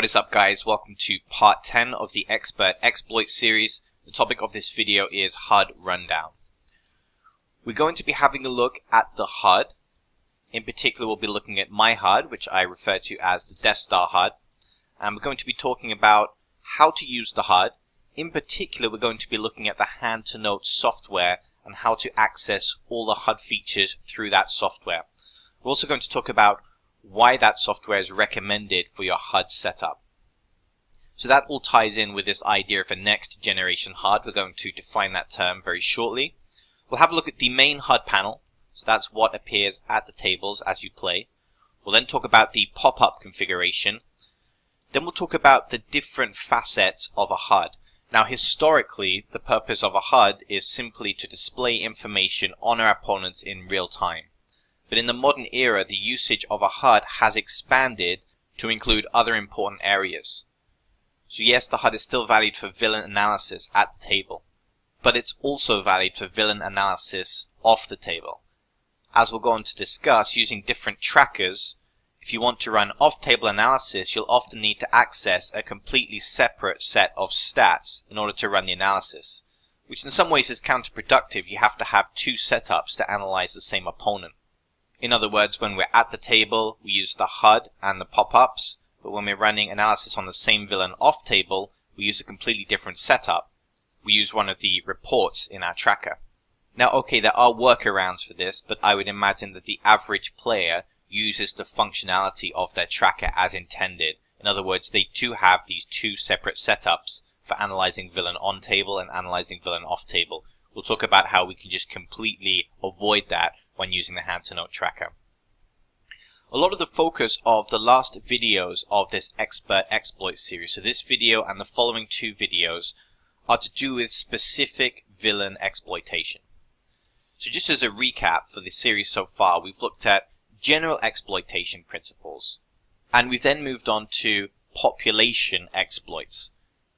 What is up, guys? Welcome to part 10 of the Expert Exploit series. The topic of this video is HUD rundown. We're going to be having a look at the HUD. In particular, we'll be looking at my HUD, which I refer to as the Death Star HUD. And we're going to be talking about how to use the HUD. In particular, we're going to be looking at the hand-to-note software and how to access all the HUD features through that software. We're also going to talk about why that software is recommended for your HUD setup. So that all ties in with this idea of a next generation HUD. We're going to define that term very shortly. We'll have a look at the main HUD panel. So that's what appears at the tables as you play. We'll then talk about the pop-up configuration. Then we'll talk about the different facets of a HUD. Now, historically, the purpose of a HUD is simply to display information on our opponents in real time. But in the modern era, the usage of a HUD has expanded to include other important areas. So yes, the HUD is still valid for villain analysis at the table, but it's also valid for villain analysis off the table. As we'll go on to discuss, using different trackers, if you want to run off-table analysis, you'll often need to access a completely separate set of stats in order to run the analysis, which in some ways is counterproductive. You have to have two setups to analyze the same opponent. In other words, when we're at the table, we use the HUD and the pop-ups, but when we're running analysis on the same villain off-table, we use a completely different setup. We use one of the reports in our tracker. Now, okay, there are workarounds for this, but I would imagine that the average player uses the functionality of their tracker as intended. In other words, they do have these two separate setups for analyzing villain on-table and analyzing villain off-table. We'll talk about how we can just completely avoid that when using the hand-to-note tracker. A lot of the focus of the last videos of this Expert Exploit series, so this video and the following two videos, are to do with specific villain exploitation. So just as a recap for the series so far, we've looked at general exploitation principles, and we've then moved on to population exploits.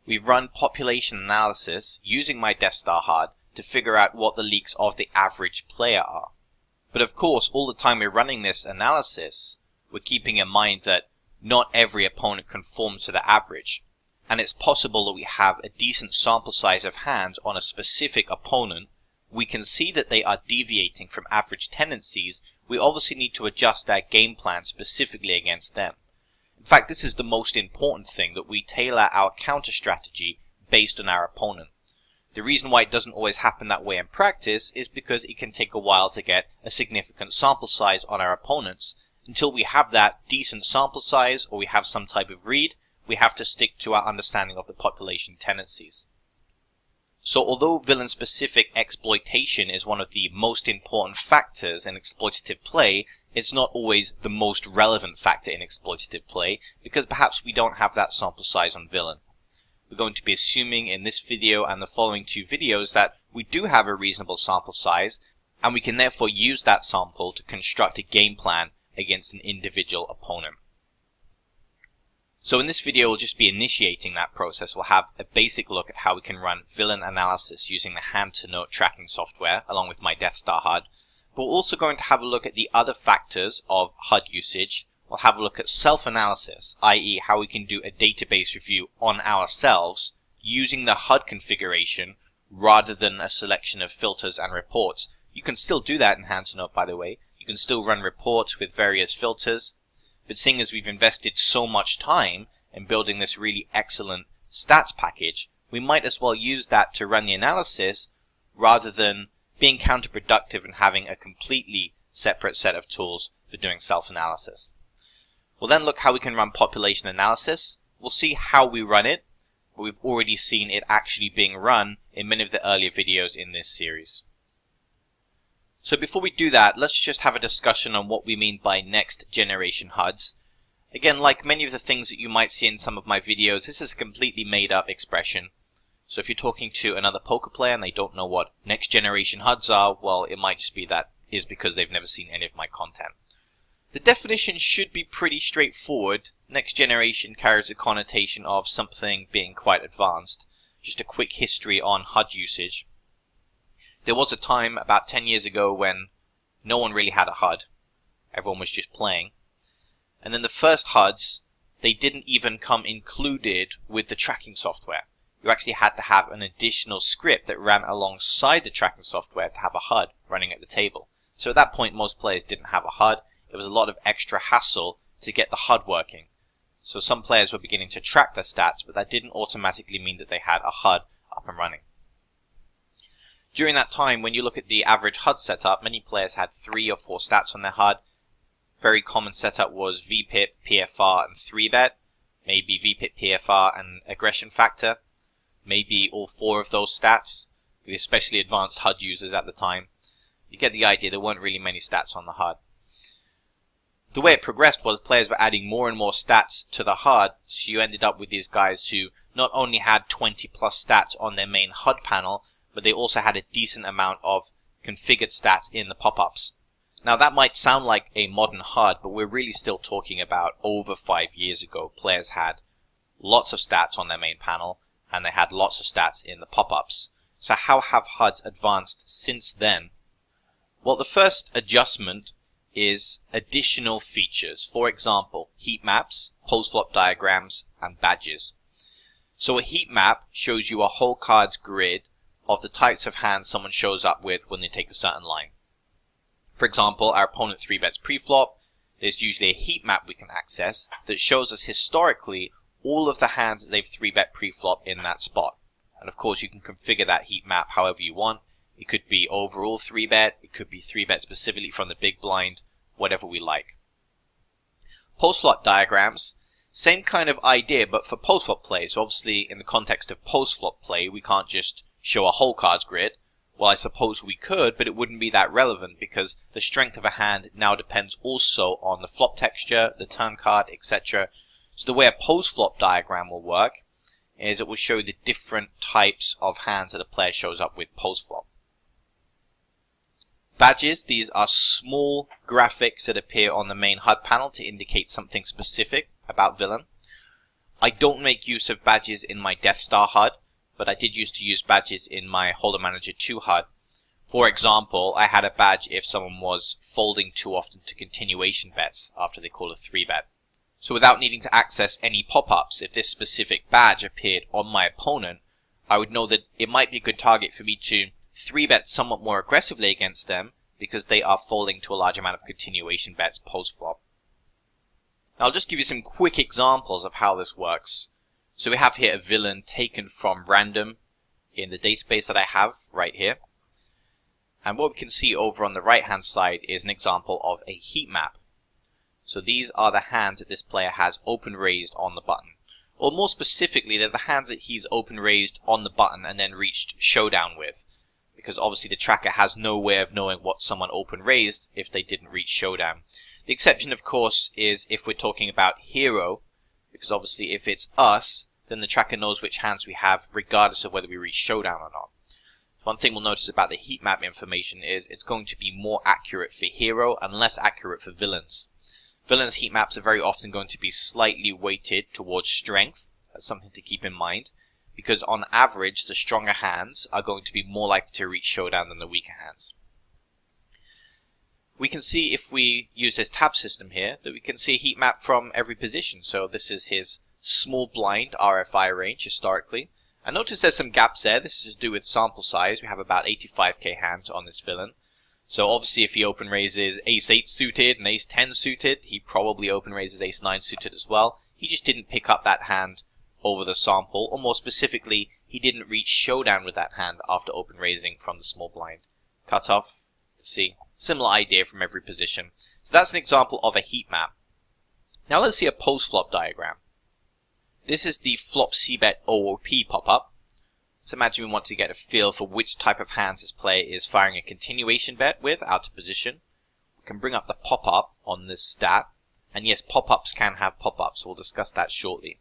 We've run population analysis using my Death Star HUD to figure out what the leaks of the average player are. But of course, all the time we're running this analysis, we're keeping in mind that not every opponent conforms to the average. And it's possible that we have a decent sample size of hands on a specific opponent. We can see that they are deviating from average tendencies. We obviously need to adjust our game plan specifically against them. In fact, this is the most important thing, that we tailor our counter strategy based on our opponent. The reason why it doesn't always happen that way in practice is because it can take a while to get a significant sample size on our opponents. Until we have that decent sample size, or we have some type of read, we have to stick to our understanding of the population tendencies. So although villain-specific exploitation is one of the most important factors in exploitative play, it's not always the most relevant factor in exploitative play, because perhaps we don't have that sample size on villain. We're going to be assuming in this video and the following two videos that we do have a reasonable sample size, and we can therefore use that sample to construct a game plan against an individual opponent. So in this video, we'll just be initiating that process. We'll have a basic look at how we can run villain analysis using the hand-to-note tracking software along with my Death Star HUD. But we're also going to have a look at the other factors of HUD usage. We'll have a look at self-analysis, i.e. how we can do a database review on ourselves using the HUD configuration rather than a selection of filters and reports. You can still do that in hand-to-note, by the way. You can still run reports with various filters. But seeing as we've invested so much time in building this really excellent stats package, we might as well use that to run the analysis rather than being counterproductive and having a completely separate set of tools for doing self-analysis. We'll then look how we can run population analysis. We'll see how we run it, but we've already seen it actually being run in many of the earlier videos in this series. So before we do that, let's just have a discussion on what we mean by next generation HUDs. Again, like many of the things that you might see in some of my videos, this is a completely made up expression. So if you're talking to another poker player and they don't know what next generation HUDs are, well, it might just be that is because they've never seen any of my content. The definition should be pretty straightforward. Next generation carries a connotation of something being quite advanced. Just a quick history on HUD usage. There was a time about 10 years ago when no one really had a HUD. Everyone was just playing. And then the first HUDs they didn't even come included with the tracking software. You actually had to have an additional script that ran alongside the tracking software to have a HUD running at the table. So at that point, most players didn't have a HUD. It was a lot of extra hassle to get the HUD working. So some players were beginning to track their stats, but that didn't automatically mean that they had a HUD up and running. During that time, when you look at the average HUD setup, many players had 3 or 4 stats on their HUD. Very common setup was VPIP, PFR, and 3-bet. Maybe VPIP, PFR, and aggression factor. Maybe all 4 of those stats, with especially advanced HUD users at the time. You get the idea, there weren't really many stats on the HUD. The way it progressed was players were adding more and more stats to the HUD, so you ended up with these guys who not only had 20 plus stats on their main HUD panel, but they also had a decent amount of configured stats in the pop-ups. Now that might sound like a modern HUD, but we're really still talking about over 5 years ago. Players had lots of stats on their main panel, and they had lots of stats in the pop-ups. So how have HUDs advanced since then? Well, the first adjustment is additional features. For example, heat maps, post-flop diagrams, and badges. So a heat map shows you a whole cards grid of the types of hands someone shows up with when they take a certain line. For example, our opponent 3-bets pre-flop. There's usually a heat map we can access that shows us historically all of the hands that they've 3-bet pre-flop in that spot. And of course you can configure that heat map however you want. It could be overall 3-bet, it could be 3-bet specifically from the big blind, whatever we like. Post-flop diagrams, same kind of idea but for post-flop play. So obviously in the context of post-flop play we can't just show a whole cards grid. Well, I suppose we could, but it wouldn't be that relevant because the strength of a hand now depends also on the flop texture, the turn card, etc. So the way a post-flop diagram will work is it will show the different types of hands that a player shows up with post-flop. Badges, these are small graphics that appear on the main HUD panel to indicate something specific about villain. I don't make use of badges in my Death Star HUD, but I did used to use badges in my Holder Manager 2 HUD. For example, I had a badge if someone was folding too often to continuation bets after they call a 3-bet. So without needing to access any pop-ups, if this specific badge appeared on my opponent, I would know that it might be a good target for me to 3-bet somewhat more aggressively against them because they are folding to a large amount of continuation bets post-flop. Now I'll just give you some quick examples of how this works. So we have here a villain taken from random in the database that I have right here. And what we can see over on the right hand side is an example of a heat map. So these are the hands that this player has open raised on the button. Or more specifically, they're the hands that he's open raised on the button and then reached showdown with. Because obviously the tracker has no way of knowing what someone open raised if they didn't reach showdown. The exception, of course, is if we're talking about hero. Because obviously if it's us, then the tracker knows which hands we have regardless of whether we reach showdown or not. One thing we'll notice about the heat map information is it's going to be more accurate for hero and less accurate for villains. Villains' heat maps are very often going to be slightly weighted towards strength. That's something to keep in mind. Because on average, the stronger hands are going to be more likely to reach showdown than the weaker hands. We can see if we use this tab system here that we can see a heat map from every position. So this is his small blind RFI range historically. And notice there's some gaps there. This is to do with sample size. We have about 85k hands on this villain. So obviously if he open raises ace-8 suited and ace-10 suited, he probably open raises ace-9 suited as well. He just didn't pick up that hand over the sample, or more specifically, he didn't reach showdown with that hand after open raising from the small blind. Cutoff, let's see, similar idea from every position. So that's an example of a heat map. Now let's see a post-flop diagram. This is the flop c-bet OOP pop-up. Let's imagine we want to get a feel for which type of hands this player is firing a continuation bet with out of position. We can bring up the pop-up on this stat. And yes, pop-ups can have pop-ups. We'll discuss that shortly.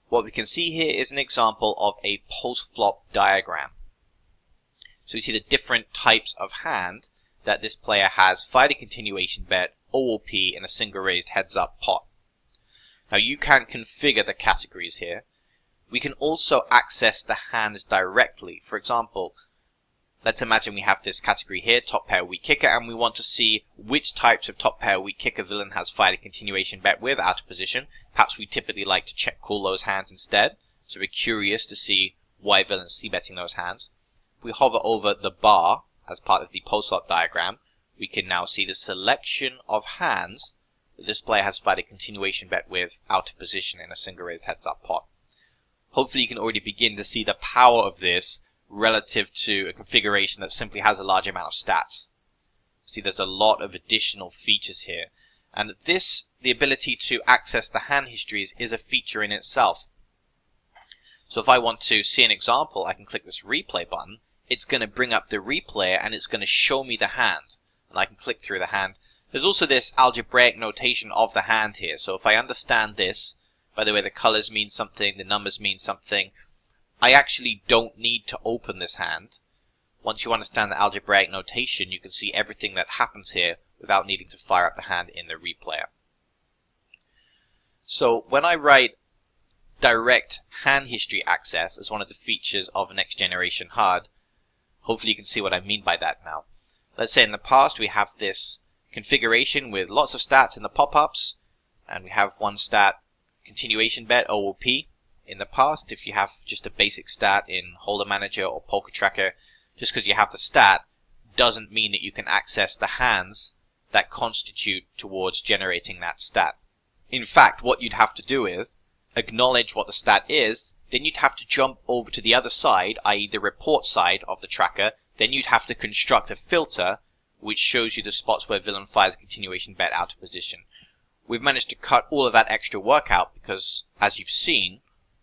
What we can see here is an example of a post-flop diagram. So we see the different types of hand that this player has fired a continuation bet, OOP, in a single raised heads-up pot. Now you can configure the categories here. We can also access the hands directly. For example, Let's imagine we have this category here, top pair weak kicker, and we want to see which types of top pair weak kicker villain has fired a continuation bet with out of position. Perhaps we typically like to check call those hands instead, so we're curious to see why villains c-betting those hands. If we hover over the bar as part of the post-flop diagram, we can now see the selection of hands that this player has fired a continuation bet with out of position in a single raised heads up pot. Hopefully you can already begin to see the power of this relative to a configuration that simply has a large amount of stats. See, there's a lot of additional features here, and the ability to access the hand histories is a feature in itself. So if I want to see an example, I can click this replay button. It's going to bring up the replay and it's going to show me the hand, and I can click through the hand. There's also this algebraic notation of the hand here, so if I understand this, by the way, the colors mean something, the numbers mean something, I actually don't need to open this hand. Once you understand the algebraic notation, you can see everything that happens here without needing to fire up the hand in the replayer. So when I write direct hand history access as one of the features of next generation HUD, hopefully you can see what I mean by that now. Let's say in the past we have this configuration with lots of stats in the pop-ups, and we have one stat, continuation bet, OOP. In the past, if you have just a basic stat in Holder Manager or Poker Tracker, just because you have the stat doesn't mean that you can access the hands that constitute towards generating that stat. In fact, what you'd have to do is acknowledge what the stat is, then you'd have to jump over to the other side, i.e. the report side of the tracker, then you'd have to construct a filter which shows you the spots where villain fires a continuation bet out of position. We've managed to cut all of that extra work out because, as you've seen,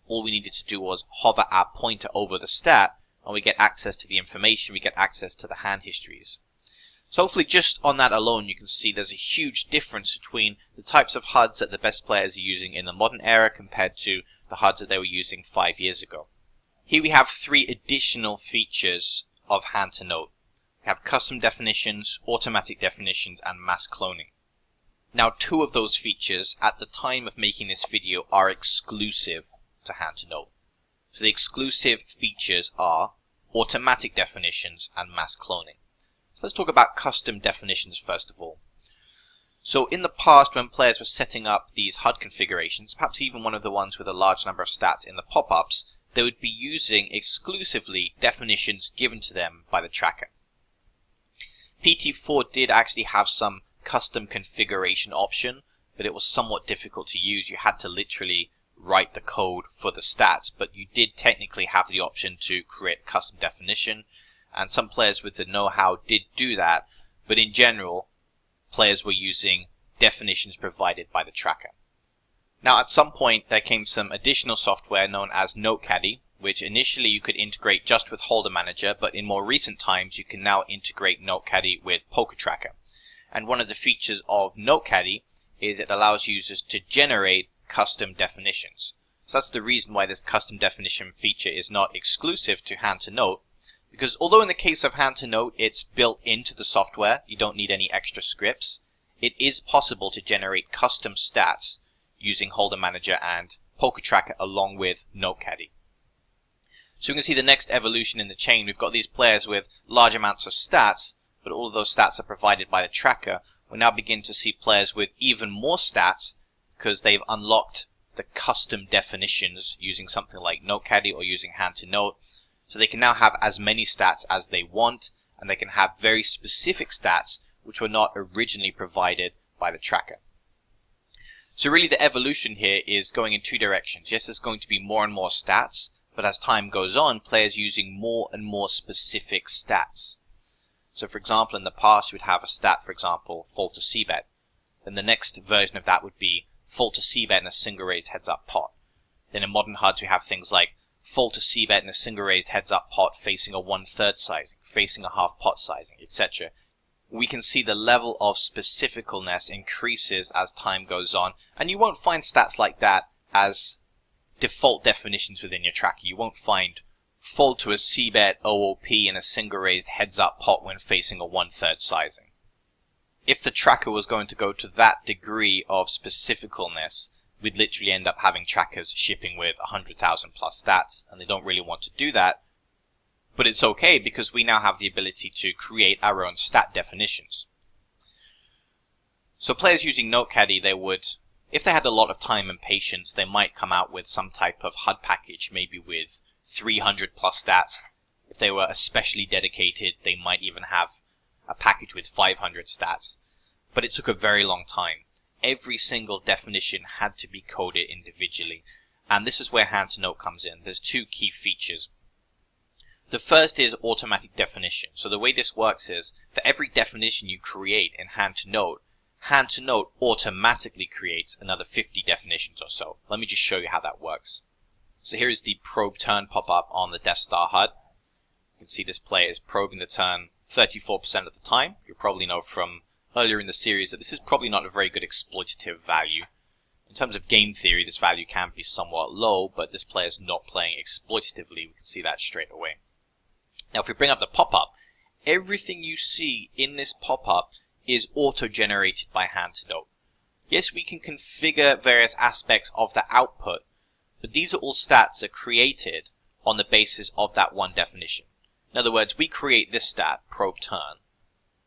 all we needed to do was hover our pointer over the stat and we get access to the information, we get access to the hand histories. So hopefully just on that alone you can see there's a huge difference between the types of HUDs that the best players are using in the modern era compared to the HUDs that they were using 5 years ago. Here we have 3 additional features of hand to note. We have custom definitions, automatic definitions, and mass cloning. Now 2 of those features at the time of making this video are exclusive to hand to note. So the exclusive features are automatic definitions and mass cloning. So let's talk about custom definitions first of all. So in the past, when players were setting up these HUD configurations, perhaps even one of the ones with a large number of stats in the pop-ups, they would be using exclusively definitions given to them by the tracker. PT4 did actually have some custom configuration option, but it was somewhat difficult to use. You had to literally write the code for the stats, but you did technically have the option to create custom definition, and some players with the know-how did do that, but in general, players were using definitions provided by the tracker. Now at some point there came some additional software known as NoteCaddy, which initially you could integrate just with Holder Manager, but in more recent times you can now integrate NoteCaddy with Poker Tracker. And one of the features of NoteCaddy is it allows users to generate custom definitions. So that's the reason why this custom definition feature is not exclusive to hand to note, because although in the case of hand to note it's built into the software, you don't need any extra scripts, it is possible to generate custom stats using Holder Manager and Poker Tracker along with NoteCaddy. So we can see the next evolution in the chain. We've got these players with large amounts of stats, but all of those stats are provided by the tracker. We now begin to see players with even more stats because they've unlocked the custom definitions using something like NoteCaddy or using hand to note. So they can now have as many stats as they want, and they can have very specific stats which were not originally provided by the tracker. So really the evolution here is going in 2 directions. Yes, there's going to be more and more stats, but as time goes on, players using more and more specific stats. So for example, in the past you would have a stat, for example, fold to c-bet. Then the next version of that would be fold to c-bet in a single raised heads up pot. Then in modern HUDs we have things like fold to c-bet in a single raised heads up pot facing a 1/3 sizing, facing a half pot sizing, etc. We can see the level of specificalness increases as time goes on, and you won't find stats like that as default definitions within your tracker. You won't find fold to a c-bet OOP in a single raised heads up pot when facing a 1/3 sizing. If the tracker was going to go to that degree of specificalness, we'd literally end up having trackers shipping with 100,000 plus stats, and they don't really want to do that. But it's okay because we now have the ability to create our own stat definitions. So players using NoteCaddy, they would, if they had a lot of time and patience, they might come out with some type of HUD package, maybe with 300 plus stats. If they were especially dedicated, they might even have a package with 500 stats. But it took a very long time. Every single definition had to be coded individually. And this is where hand to note comes in. There's two key features. The first is automatic definition. So the way this works is, for every definition you create in hand to note automatically creates another 50 definitions or so. Let me just show you how that works. So here is the probe turn pop-up on the Death Star HUD. You can see this player is probing the turn 34% of the time. You'll probably know from earlier in the series that this is probably not a very good exploitative value. In terms of game theory, this value can be somewhat low, but this player is not playing exploitatively. We can see that straight away. Now if we bring up the pop-up, everything you see in this pop-up is auto-generated by hand to note. Yes, we can configure various aspects of the output, but these are all stats that are created on the basis of that one definition. In other words, we create this stat, probe turn,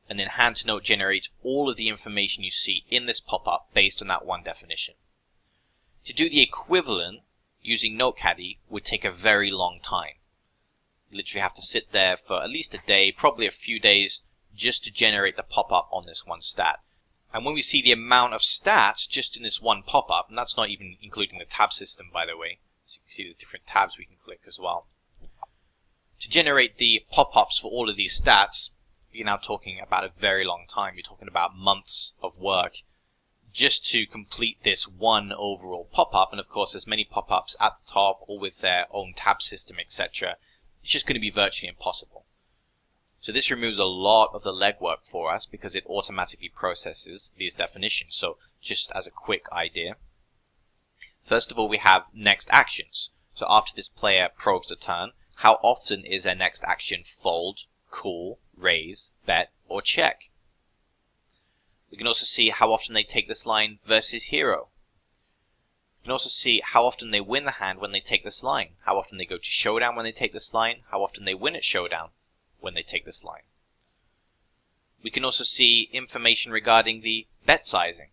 and then hand to note generates all of the information you see in this pop-up based on that one definition. To do the equivalent using NoteCaddy would take a very long time. You literally have to sit there for at least a day, probably a few days, just to generate the pop-up on this one stat. And when we see the amount of stats just in this one pop-up, and that's not even including the tab system, by the way, so you can see the different tabs we can click as well. To generate the pop-ups for all of these stats, you're now talking about a very long time. You're talking about months of work just to complete this one overall pop-up. And of course, there's many pop-ups at the top, all with their own tab system, etc. It's just going to be virtually impossible. So this removes a lot of the legwork for us because it automatically processes these definitions. So just as a quick idea, first of all, we have next actions. So after this player probes a turn, how often is their next action fold, call, raise, bet, or check? We can also see how often they take this line versus hero. We can also see how often they win the hand when they take this line, how often they go to showdown when they take this line, how often they win at showdown when they take this line. We can also see information regarding the bet sizing.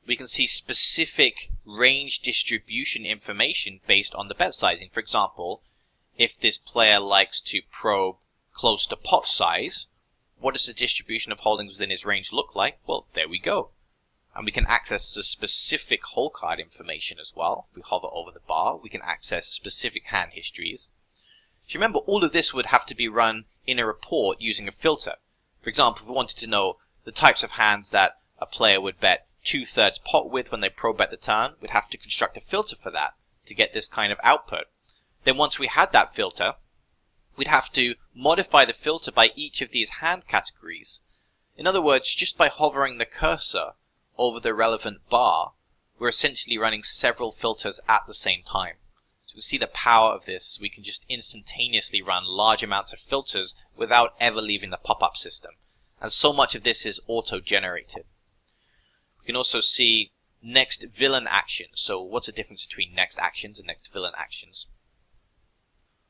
We can see specific range distribution information based on the bet sizing. For example, if this player likes to probe close to pot size, what does the distribution of holdings within his range look like? Well, there we go. And we can access the specific hole card information as well. If we hover over the bar, we can access specific hand histories. So remember, all of this would have to be run in a report using a filter. For example, if we wanted to know the types of hands that a player would bet 2/3 pot with when they probe bet the turn, we'd have to construct a filter for that to get this kind of output. Then once we had that filter, we'd have to modify the filter by each of these hand categories. In other words, just by hovering the cursor over the relevant bar, we're essentially running several filters at the same time. So we see the power of this. We can just instantaneously run large amounts of filters without ever leaving the pop-up system. And so much of this is auto-generated. We can also see next villain actions. So what's the difference between next actions and next villain actions?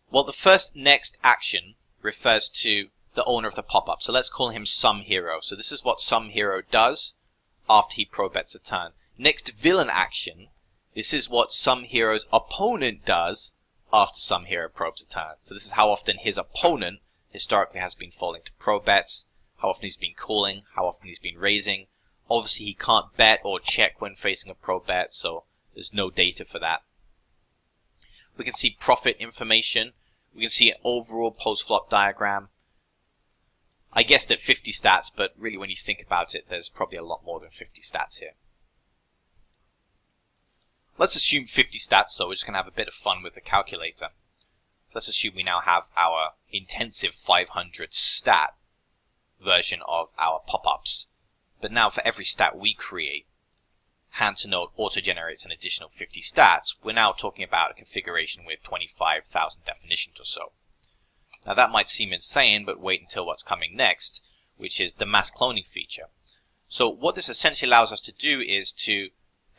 Well, the first next action refers to the owner of the pop-up. So let's call him some hero. So this is what some hero does after he probe bets a turn. Next villain action, this is what some hero's opponent does after some hero probes a turn. So this is how often his opponent historically has been falling to probe bets, how often he's been calling, how often he's been raising. Obviously he can't bet or check when facing a probe bet, so there's no data for that. We can see profit information. We can see an overall post-flop diagram. I guessed at 50 stats, but really when you think about it, there's probably a lot more than 50 stats here. Let's assume 50 stats, so we're just going to have a bit of fun with the calculator. Let's assume we now have our intensive 500 stat version of our pop-ups. But now for every stat we create, hand to note auto-generates an additional 50 stats. We're now talking about a configuration with 25,000 definitions or so. Now that might seem insane, but wait until what's coming next, which is the mass cloning feature. So what this essentially allows us to do is to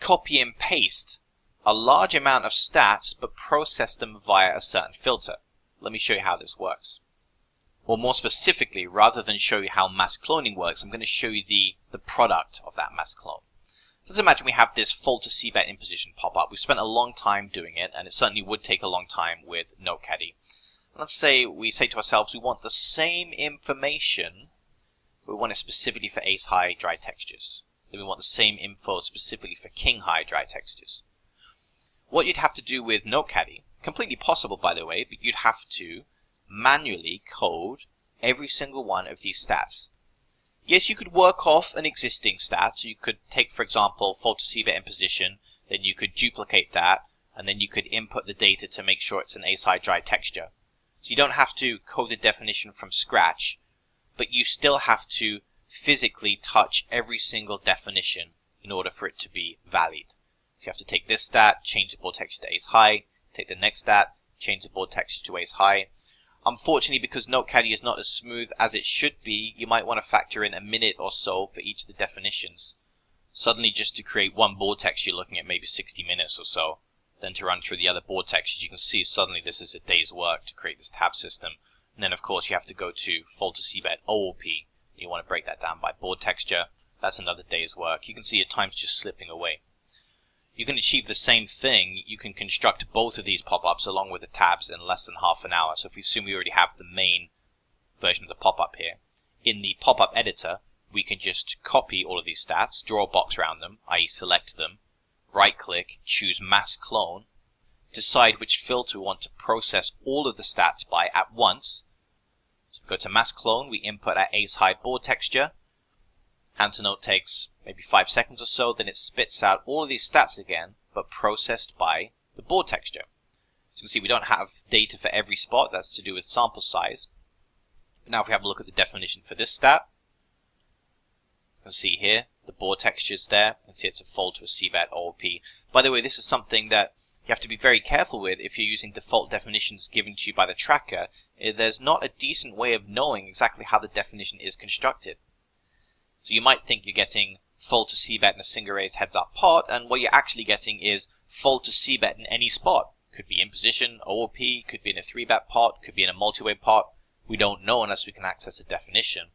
copy and paste a large amount of stats, but process them via a certain filter. let me show you how this works. Or more specifically, rather than show you how mass cloning works, I'm going to show you the product of that mass clone. Let's imagine we have this fault to CBET imposition pop up. We've spent a long time doing it, and it certainly would take a long time with NoteCaddy. Let's say we say to ourselves we want the same information, but we want it specifically for ace high dry textures. Then we want the same info specifically for king high dry textures. What you'd have to do with NoteCaddy, completely possible by the way, but you'd have to manually code every single one of these stats. Yes, you could work off an existing stat, so you could take, for example, fault to CBET imposition, then you could duplicate that, and then you could input the data to make sure it's an ace high dry texture. So you don't have to code the definition from scratch, but you still have to physically touch every single definition in order for it to be valid. So you have to take this stat, change the board texture to ace high, take the next stat, change the board texture to ace high. Unfortunately, because NoteCaddy is not as smooth as it should be, you might want to factor in a minute or so for each of the definitions. Suddenly, just to create one board texture, you're looking at maybe 60 minutes or so. Then to run through the other board textures, you can see suddenly this is a day's work to create this tab system. And then, of course, you have to go to fault to CBET OOP. You want to break that down by board texture. That's another day's work. You can see your time's just slipping away. You can achieve the same thing. You can construct both of these pop-ups along with the tabs in less than half an hour. So if we assume we already have the main version of the pop-up here, in the pop-up editor, we can just copy all of these stats, draw a box around them, i.e. select them, right-click, choose Mass Clone, decide which filter we want to process all of the stats by at once. So go to Mass Clone, we input our ace high board texture. Hand to note takes maybe 5 seconds or so, then it spits out all of these stats again, but processed by the board texture. As you can see, we don't have data for every spot. That's to do with sample size. But now if we have a look at the definition for this stat, you can see here the board texture is there. You can see it's a fault to a CBET OOP. By the way, this is something that you have to be very careful with if you're using default definitions given to you by the tracker. There's not a decent way of knowing exactly how the definition is constructed. So you might think you're getting fault to CBET in a single raised heads up pot, and what you're actually getting is fault to CBET in any spot. Could be in position, OOP, could be in a 3-bet pot, could be in a multi-way pot. We don't know unless we can access the definition.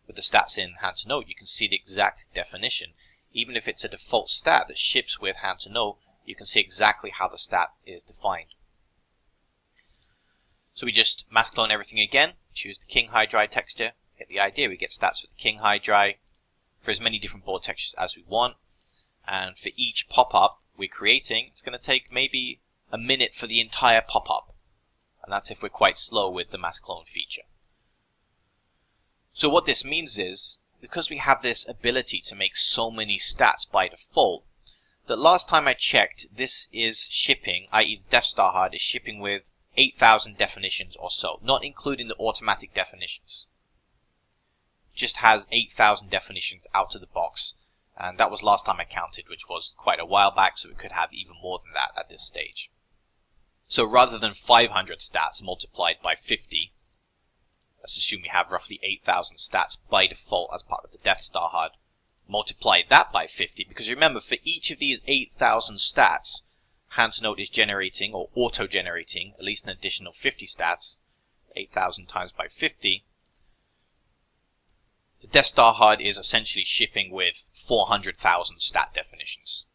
With the stats in hand to note, you can see the exact definition. Even if it's a default stat that ships with hand to note, you can see exactly how the stat is defined. So we just mass clone everything again, choose the king high dry texture, get the idea, we get stats for the king high dry, for as many different board textures as we want, and for each pop-up we're creating, it's going to take maybe a minute for the entire pop-up, and that's if we're quite slow with the mass clone feature. So what this means is, because we have this ability to make so many stats by default, that last time I checked, this is shipping, i.e. the Deathstar HUD is shipping with 8,000 definitions or so, not including the automatic definitions. Just has 8,000 definitions out of the box, and that was last time I counted, which was quite a while back, so we could have even more than that at this stage. So rather than 500 stats multiplied by 50, let's assume we have roughly 8,000 stats by default as part of the Deathstar HUD. Multiply that by 50, because remember, for each of these 8,000 stats, hand to note is generating, or auto-generating, at least an additional 50 stats. 8,000 times by 50. The Deathstar HUD is essentially shipping with 400,000 stat definitions.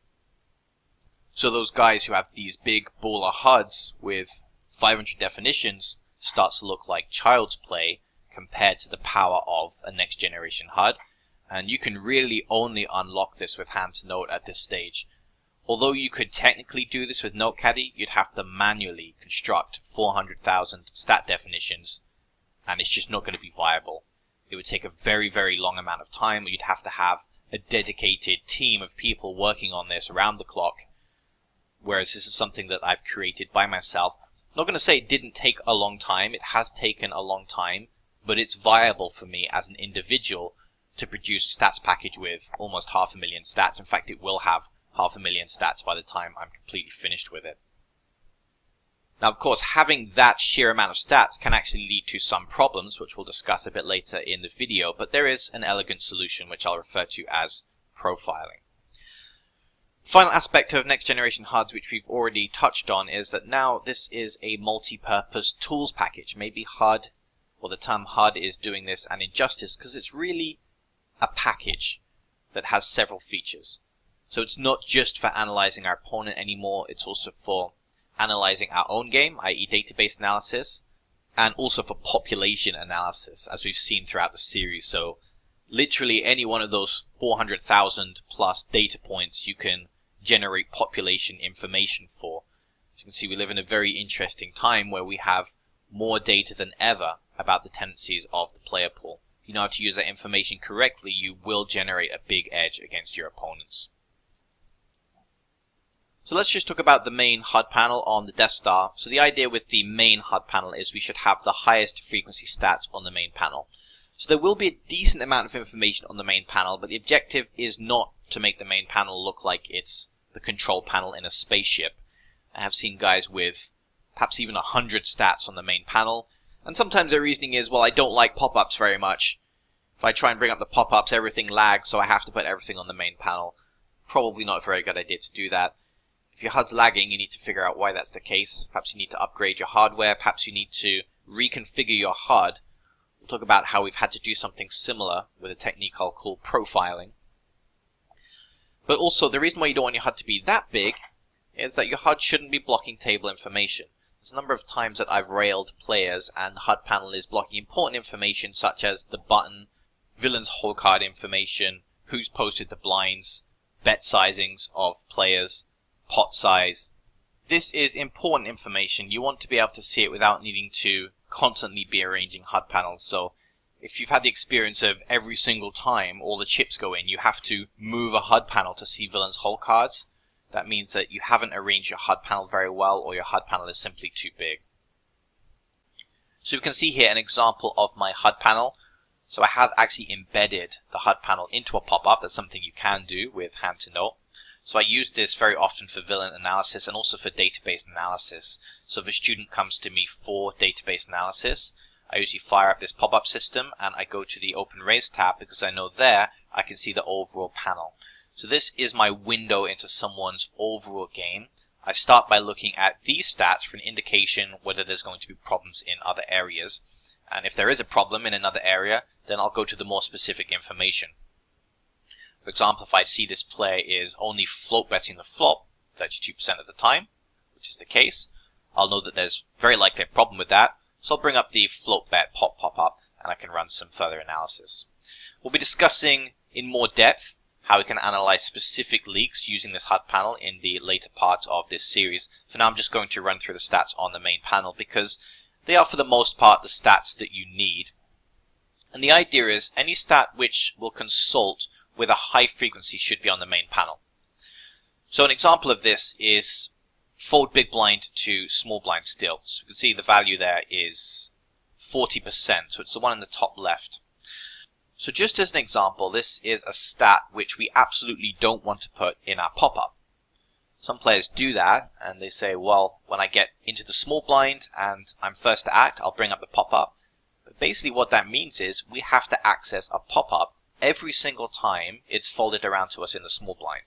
So those guys who have these big baller HUDs with 500 definitions starts to look like child's play compared to the power of a next generation HUD. And you can really only unlock this with hand to note at this stage. Although you could technically do this with NoteCaddy, you'd have to manually construct 400,000 stat definitions, and it's just not going to be viable. It would take a very, very long amount of time. You'd have to have a dedicated team of people working on this around the clock, whereas this is something that I've created by myself. I'm not going to say it didn't take a long time. It has taken a long time, but it's viable for me as an individual to produce a stats package with almost 500,000 stats. In fact, it will have 500,000 stats by the time I'm completely finished with it. Now, of course, having that sheer amount of stats can actually lead to some problems, which we'll discuss a bit later in the video, but there is an elegant solution which I'll refer to as profiling. Final aspect of next generation HUDs, which we've already touched on, is that now this is a multi-purpose tools package. Maybe HUD, or the term HUD is doing this an injustice because it's really a package that has several features. So it's not just for analyzing our opponent anymore, it's also for analyzing our own game, i.e. database analysis, and also for population analysis, as we've seen throughout the series. So literally any one of those 400,000 plus data points you can generate population information for. As you can see, we live in a very interesting time where we have more data than ever about the tendencies of the player pool. If you know how to use that information correctly, you will generate a big edge against your opponents. So let's just talk about the main HUD panel on the Death Star. So the idea with the main HUD panel is we should have the highest frequency stats on the main panel. So there will be a decent amount of information on the main panel, but the objective is not to make the main panel look like it's the control panel in a spaceship. I have seen guys with perhaps even 100 stats on the main panel, and sometimes their reasoning is, well, I don't like pop-ups very much. If I try and bring up the pop-ups, everything lags, so I have to put everything on the main panel. Probably not a very good idea to do that. If your HUD's lagging, you need to figure out why that's the case. Perhaps you need to upgrade your hardware, perhaps you need to reconfigure your HUD. We'll talk about how we've had to do something similar with a technique I'll call profiling. But also, the reason why you don't want your HUD to be that big is that your HUD shouldn't be blocking table information. There's a number of times that I've railed players and the HUD panel is blocking important information such as the button, villain's whole card information, who's posted the blinds, bet sizings of players, pot size. This is important information. You want to be able to see it without needing to constantly be arranging HUD panels. So if you've had the experience of every single time all the chips go in, you have to move a HUD panel to see villain's whole cards, that means that you haven't arranged your HUD panel very well, or your HUD panel is simply too big. So we can see here an example of my HUD panel. So I have actually embedded the HUD panel into a pop-up. That's something you can do with hand to note. So I use this very often for villain analysis and also for database analysis. So if a student comes to me for database analysis, I usually fire up this pop-up system and I go to the Open Raise tab because I know there I can see the overall panel. So this is my window into someone's overall game. I start by looking at these stats for an indication whether there's going to be problems in other areas. And if there is a problem in another area, then I'll go to the more specific information. For example, if I see this player is only float betting the flop 32% of the time, which is the case, I'll know that there's very likely a problem with that. So I'll bring up the float bet pop-up and I can run some further analysis. We'll be discussing in more depth how we can analyze specific leaks using this HUD panel in the later parts of this series. For now, I'm just going to run through the stats on the main panel because they are for the most part the stats that you need. And the idea is any stat which will consult with a high frequency should be on the main panel. So an example of this is fold big blind to small blind still. So you can see the value there is 40%, so it's the one in the top left. So just as an example, this is a stat which we absolutely don't want to put in our pop-up. Some players do that and they say, well, when I get into the small blind and I'm first to act, I'll bring up the pop-up. But basically what that means is we have to access a pop-up every single time it's folded around to us in the small blind.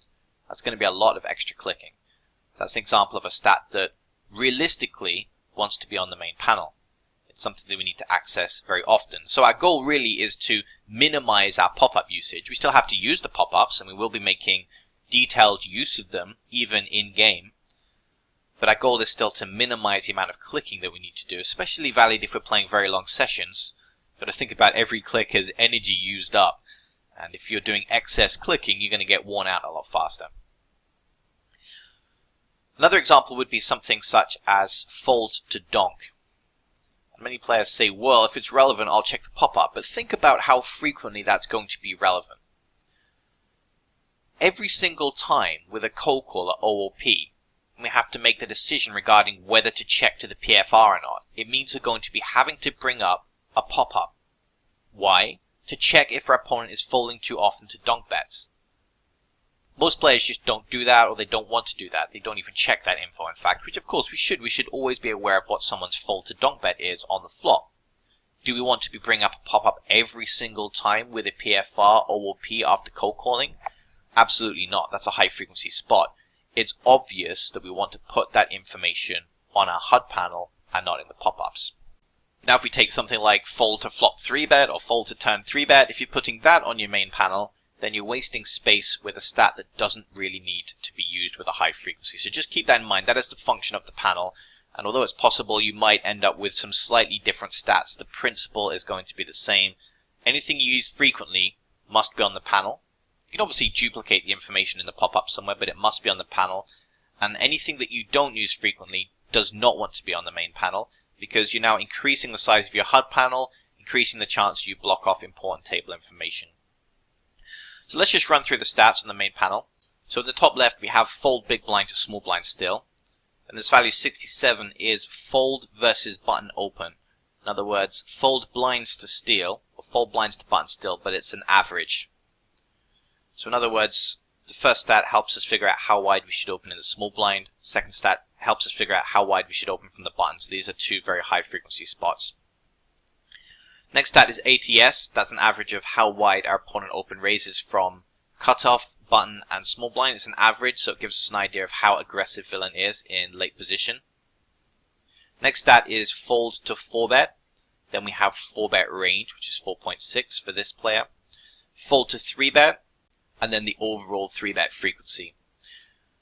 That's going to be a lot of extra clicking. That's an example of a stat that realistically wants to be on the main panel. It's something that we need to access very often. So our goal really is to minimize our pop-up usage. We still have to use the pop-ups and we will be making detailed use of them even in-game. But our goal is still to minimize the amount of clicking that we need to do, especially valid if we're playing very long sessions. You've got to think about every click as energy used up. And if you're doing excess clicking, you're going to get worn out a lot faster. Another example would be something such as fold to donk. And many players say, well, if it's relevant, I'll check the pop-up. But think about how frequently that's going to be relevant. Every single time with a cold call at OOP, we have to make the decision regarding whether to check to the PFR or not. It means we're going to be having to bring up a pop-up. Why? To check if our opponent is folding too often to donk bets. Most players just don't do that, or they don't want to do that. They don't even check that info, in fact, which of course we should. We should always be aware of what someone's fold to donk bet is on the flop. Do we want to be bringing up a pop-up every single time with a PFR or OOP after cold calling? Absolutely not. That's a high frequency spot. It's obvious that we want to put that information on our HUD panel and not in the pop-ups. Now if we take something like fold to flop 3-bet or fold to turn 3-bet, if you're putting that on your main panel, then you're wasting space with a stat that doesn't really need to be used with a high frequency. So just keep that in mind. That is the function of the panel. And although it's possible you might end up with some slightly different stats, the principle is going to be the same. Anything you use frequently must be on the panel. You can obviously duplicate the information in the pop-up somewhere, but it must be on the panel. And anything that you don't use frequently does not want to be on the main panel, because you're now increasing the size of your HUD panel, increasing the chance you block off important table information. So let's just run through the stats on the main panel. So at the top left we have fold big blind to small blind still. And this value 67 is fold versus button open. In other words, fold blinds to steal, or fold blinds to button still, but it's an average. So in other words, the first stat helps us figure out how wide we should open in the small blind. Second stat helps us figure out how wide we should open from the button. So these are two very high frequency spots. Next stat is ATS. That's an average of how wide our opponent open raises from cutoff, button, and small blind. It's an average, so it gives us an idea of how aggressive villain is in late position. Next stat is fold to 4-bet. Then we have 4-bet range, which is 4.6 for this player. Fold to 3-bet, and then the overall 3-bet frequency.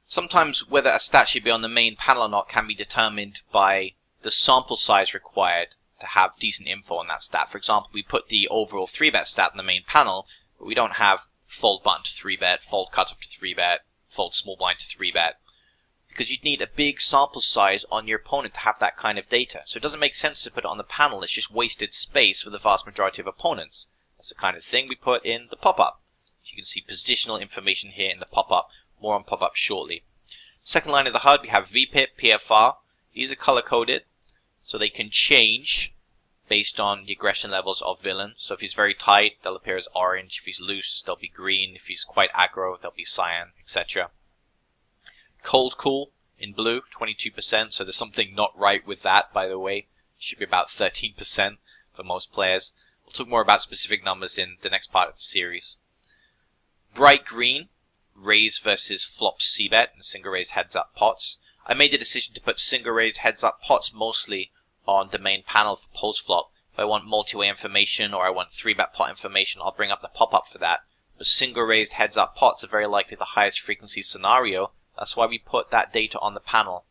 Sometimes whether a stat should be on the main panel or not can be determined by the sample size required to have decent info on that stat. For example, we put the overall 3-bet stat in the main panel, but we don't have fold button to 3-bet, fold cutoff to 3-bet, fold small blind to 3-bet, because you'd need a big sample size on your opponent to have that kind of data. So it doesn't make sense to put it on the panel. It's just wasted space for the vast majority of opponents. That's the kind of thing we put in the pop-up. You can see positional information here in the pop-up. More on pop-up shortly. Second line of the HUD, we have VPIP, PFR. These are color-coded, so they can change based on the aggression levels of villain. So if he's very tight, they'll appear as orange. If he's loose, they'll be green. If he's quite aggro, they'll be cyan, etc. Cold cool in blue, 22%. So there's something not right with that, by the way. It should be about 13% for most players. We'll talk more about specific numbers in the next part of the series. Bright green, raise versus flop c-bet and single raise heads up pots. I made the decision to put single raise heads up pots mostly on the main panel for post flop. If I want multi-way information or I want 3-bet pot information, I'll bring up the pop-up for that. But single raised heads up pots are very likely the highest frequency scenario. That's why we put that data on the panel.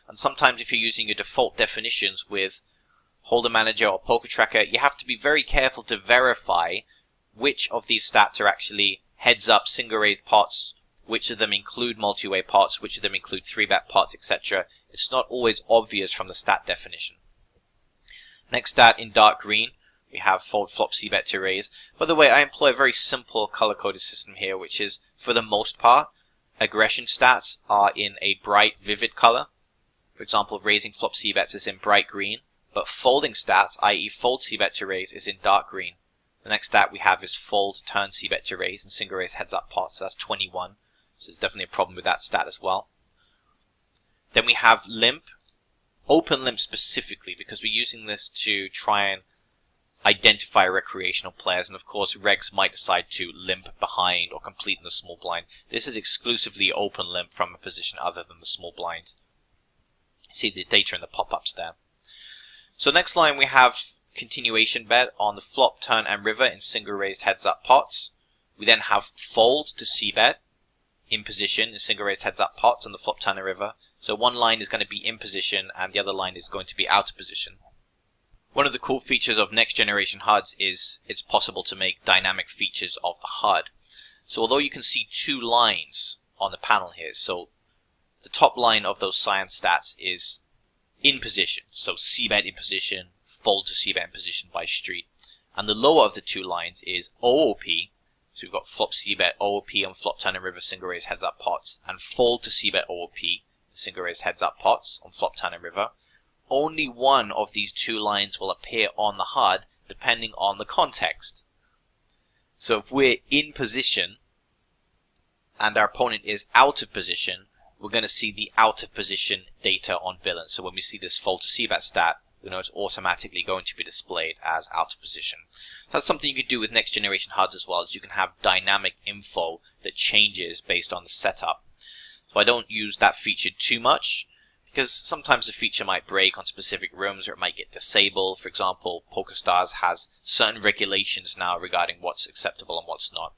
And sometimes if you're using your default definitions with Holder Manager or Poker Tracker, you have to be very careful to verify which of these stats are actually heads up single raised pots, which of them include multi-way pots, which of them include 3-bet pots, etc. It's not always obvious from the stat definition. Next stat in dark green, we have fold flop c-bet to raise. By the way, I employ a very simple color-coded system here, which is, for the most part, aggression stats are in a bright, vivid color. For example, raising flop c-bets is in bright green, but folding stats, i.e. fold c-bet to raise, is in dark green. The next stat we have is fold turn c-bet to raise and single raise heads up pot, so that's 21. So there's definitely a problem with that stat as well. Then we have limp. Open limp specifically, because we're using this to try and identify recreational players, and of course regs might decide to limp behind or complete in the small blind. This is exclusively open limp from a position other than the small blind. You see the data in the pop-ups there. So next line we have continuation bet on the flop, turn, and river in single raised heads up pots. We then have fold to c-bet in position in single raised heads up pots on the flop, turn, and river. So one line is going to be in position and the other line is going to be out of position. One of the cool features of next generation HUDs is it's possible to make dynamic features of the HUD. So although you can see two lines on the panel here, so the top line of those cyan stats is in position, so c-bet in position, fold to c-bet in position by street. And the lower of the two lines is OOP, so we've got flop c-bet OOP on flop, turn, and river single raise heads up pots, and fold to c-bet OOP single raised heads up pots on flop, turn, and river. Only one of these two lines will appear on the HUD depending on the context. So if we're in position and our opponent is out of position, we're going to see the out of position data on villain. So when we see this fold to c-bet stat, it's automatically going to be displayed as out of position. That's something you can do with next generation HUDs as well, as you can have dynamic info that changes based on the setup. So I don't use that feature too much, because sometimes the feature might break on specific rooms or it might get disabled. For example, PokerStars has certain regulations now regarding what's acceptable and what's not.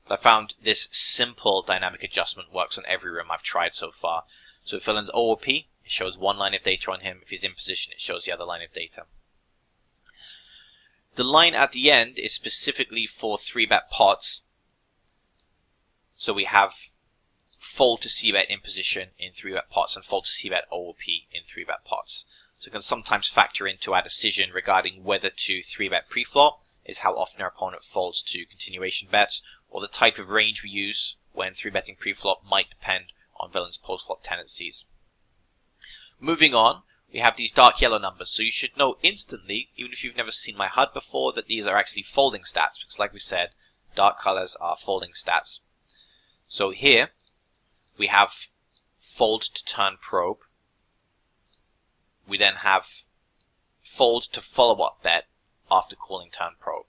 But I found this simple dynamic adjustment works on every room I've tried so far. So if villain's OOP, it shows one line of data on him. If he's in position, it shows the other line of data. The line at the end is specifically for 3-bet pots. So we have fold to c-bet in position in 3-bet pots and fold to c-bet OOP in 3-bet pots. So it can sometimes factor into our decision regarding whether to 3-bet pre-flop, is how often our opponent folds to continuation bets, or the type of range we use when 3-betting pre-flop might depend on villain's post-flop tendencies. Moving on, we have these dark yellow numbers, so you should know instantly, even if you've never seen my HUD before, that these are actually folding stats, because like we said, dark colors are folding stats. So here, we have fold to turn probe. We then have fold to follow-up bet after calling turn probe.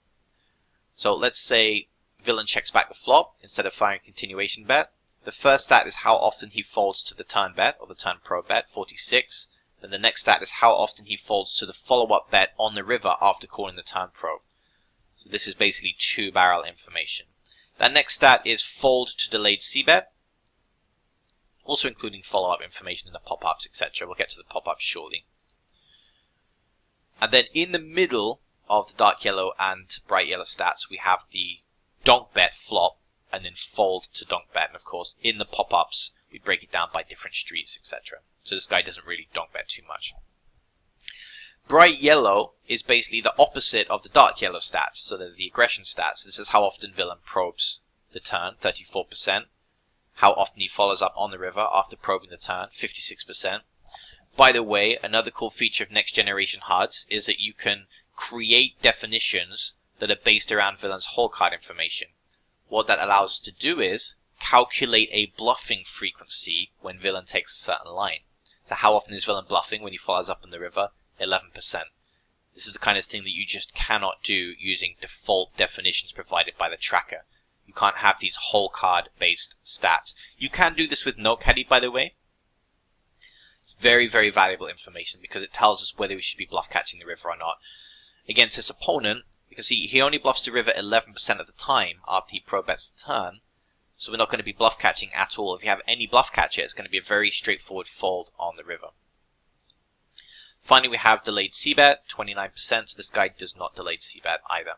So let's say villain checks back the flop instead of firing continuation bet. The first stat is how often he folds to the turn bet or the turn probe bet, 46. Then the next stat is how often he folds to the follow-up bet on the river after calling the turn probe. So this is basically 2-barrel information. That next stat is fold to delayed c-bet, also including follow-up information in the pop-ups, etc. We'll get to the pop-ups shortly. And then in the middle of the dark yellow and bright yellow stats, we have the donk bet flop, and then fold to donk bet. And of course, in the pop-ups, we break it down by different streets, etc. So this guy doesn't really donk bet too much. Bright yellow is basically the opposite of the dark yellow stats, so they're the aggression stats. This is how often villain probes the turn, 34%. How often he follows up on the river after probing the turn, 56%. By the way, another cool feature of next generation HUDs is that you can create definitions that are based around villain's hole card information. What that allows us to do is calculate a bluffing frequency when villain takes a certain line. So how often is villain bluffing when he follows up on the river? 11%. This is the kind of thing that you just cannot do using default definitions provided by the tracker. You can't have these hole card based stats. You can do this with no caddy, by the way. It's very, very valuable information because it tells us whether we should be bluff catching the river or not. Against his opponent, because he only bluffs the river 11% of the time after he pro bets the turn, so we're not going to be bluff catching at all. If you have any bluff catcher, it's going to be a very straightforward fold on the river. Finally, we have delayed c-bet, 29%, so this guy does not delayed c-bet either.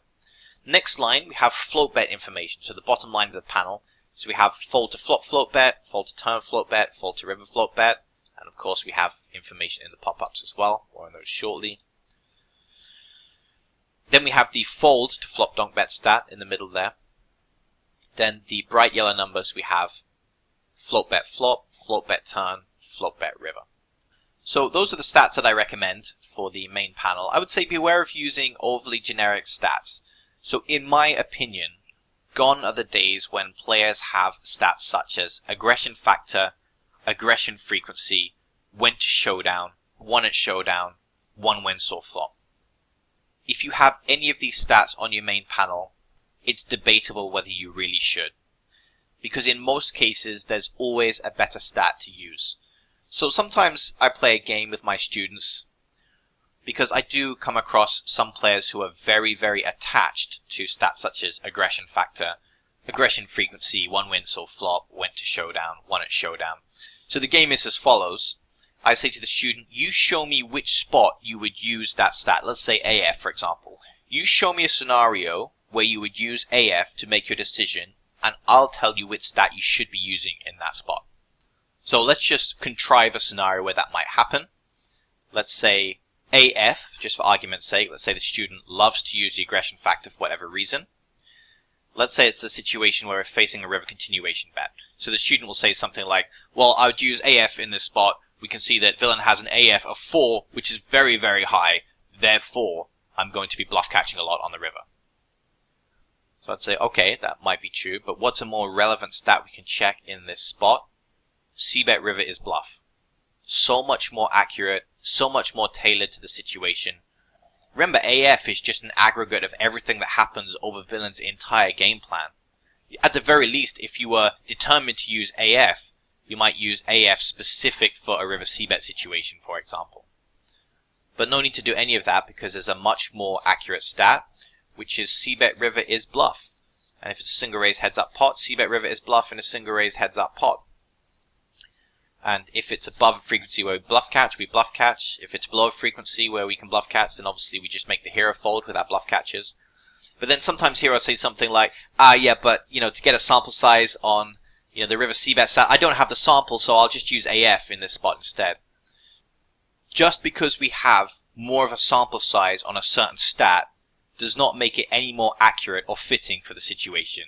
Next line, we have float bet information, so the bottom line of the panel. So we have fold to flop float bet, fold to turn float bet, fold to river float bet, and of course we have information in the pop-ups as well. More on those shortly. Then we have the fold to flop donk bet stat in the middle there. Then the bright yellow numbers, we have float bet flop, float bet turn, float bet river. So those are the stats that I recommend for the main panel. I would say beware of using overly generic stats. So in my opinion, gone are the days when players have stats such as aggression factor, aggression frequency, went to showdown, won at showdown, one win saw flop. If you have any of these stats on your main panel, it's debatable whether you really should. Because in most cases, there's always a better stat to use. So sometimes I play a game with my students because I do come across some players who are very, very attached to stats such as aggression factor, aggression frequency, one win saw flop, went to showdown, won at showdown. So the game is as follows. I say to the student, you show me which spot you would use that stat. Let's say AF, for example. You show me a scenario where you would use AF to make your decision, and I'll tell you which stat you should be using in that spot. So let's just contrive a scenario where that might happen. Let's say AF, just for argument's sake. Let's say the student loves to use the aggression factor for whatever reason. Let's say it's a situation where we're facing a river continuation bet. So the student will say something like, well, I would use AF in this spot. We can see that villain has an AF of 4, which is very, very high. Therefore, I'm going to be bluff catching a lot on the river. So I'd say, okay, that might be true, but what's a more relevant stat we can check in this spot? C-bet river is bluff. so much more accurate, so much more tailored to the situation. Remember, AF is just an aggregate of everything that happens over villain's entire game plan. At the very least, if you were determined to use AF, you might use AF specific for a river c-bet situation, for example. But no need to do any of that because there's a much more accurate stat, which is c-bet river is bluff. And if it's a single raised heads up pot, c-bet river is bluff in a single raised heads up pot. And if it's above a frequency where we bluff catch, we bluff catch. If it's below a frequency where we can bluff catch, then obviously we just make the hero fold with our bluff catches. But then sometimes heroes say something like, yeah, but, to get a sample size on, the river c-bet stat, I don't have the sample, so I'll just use AF in this spot instead. Just because we have more of a sample size on a certain stat does not make it any more accurate or fitting for the situation.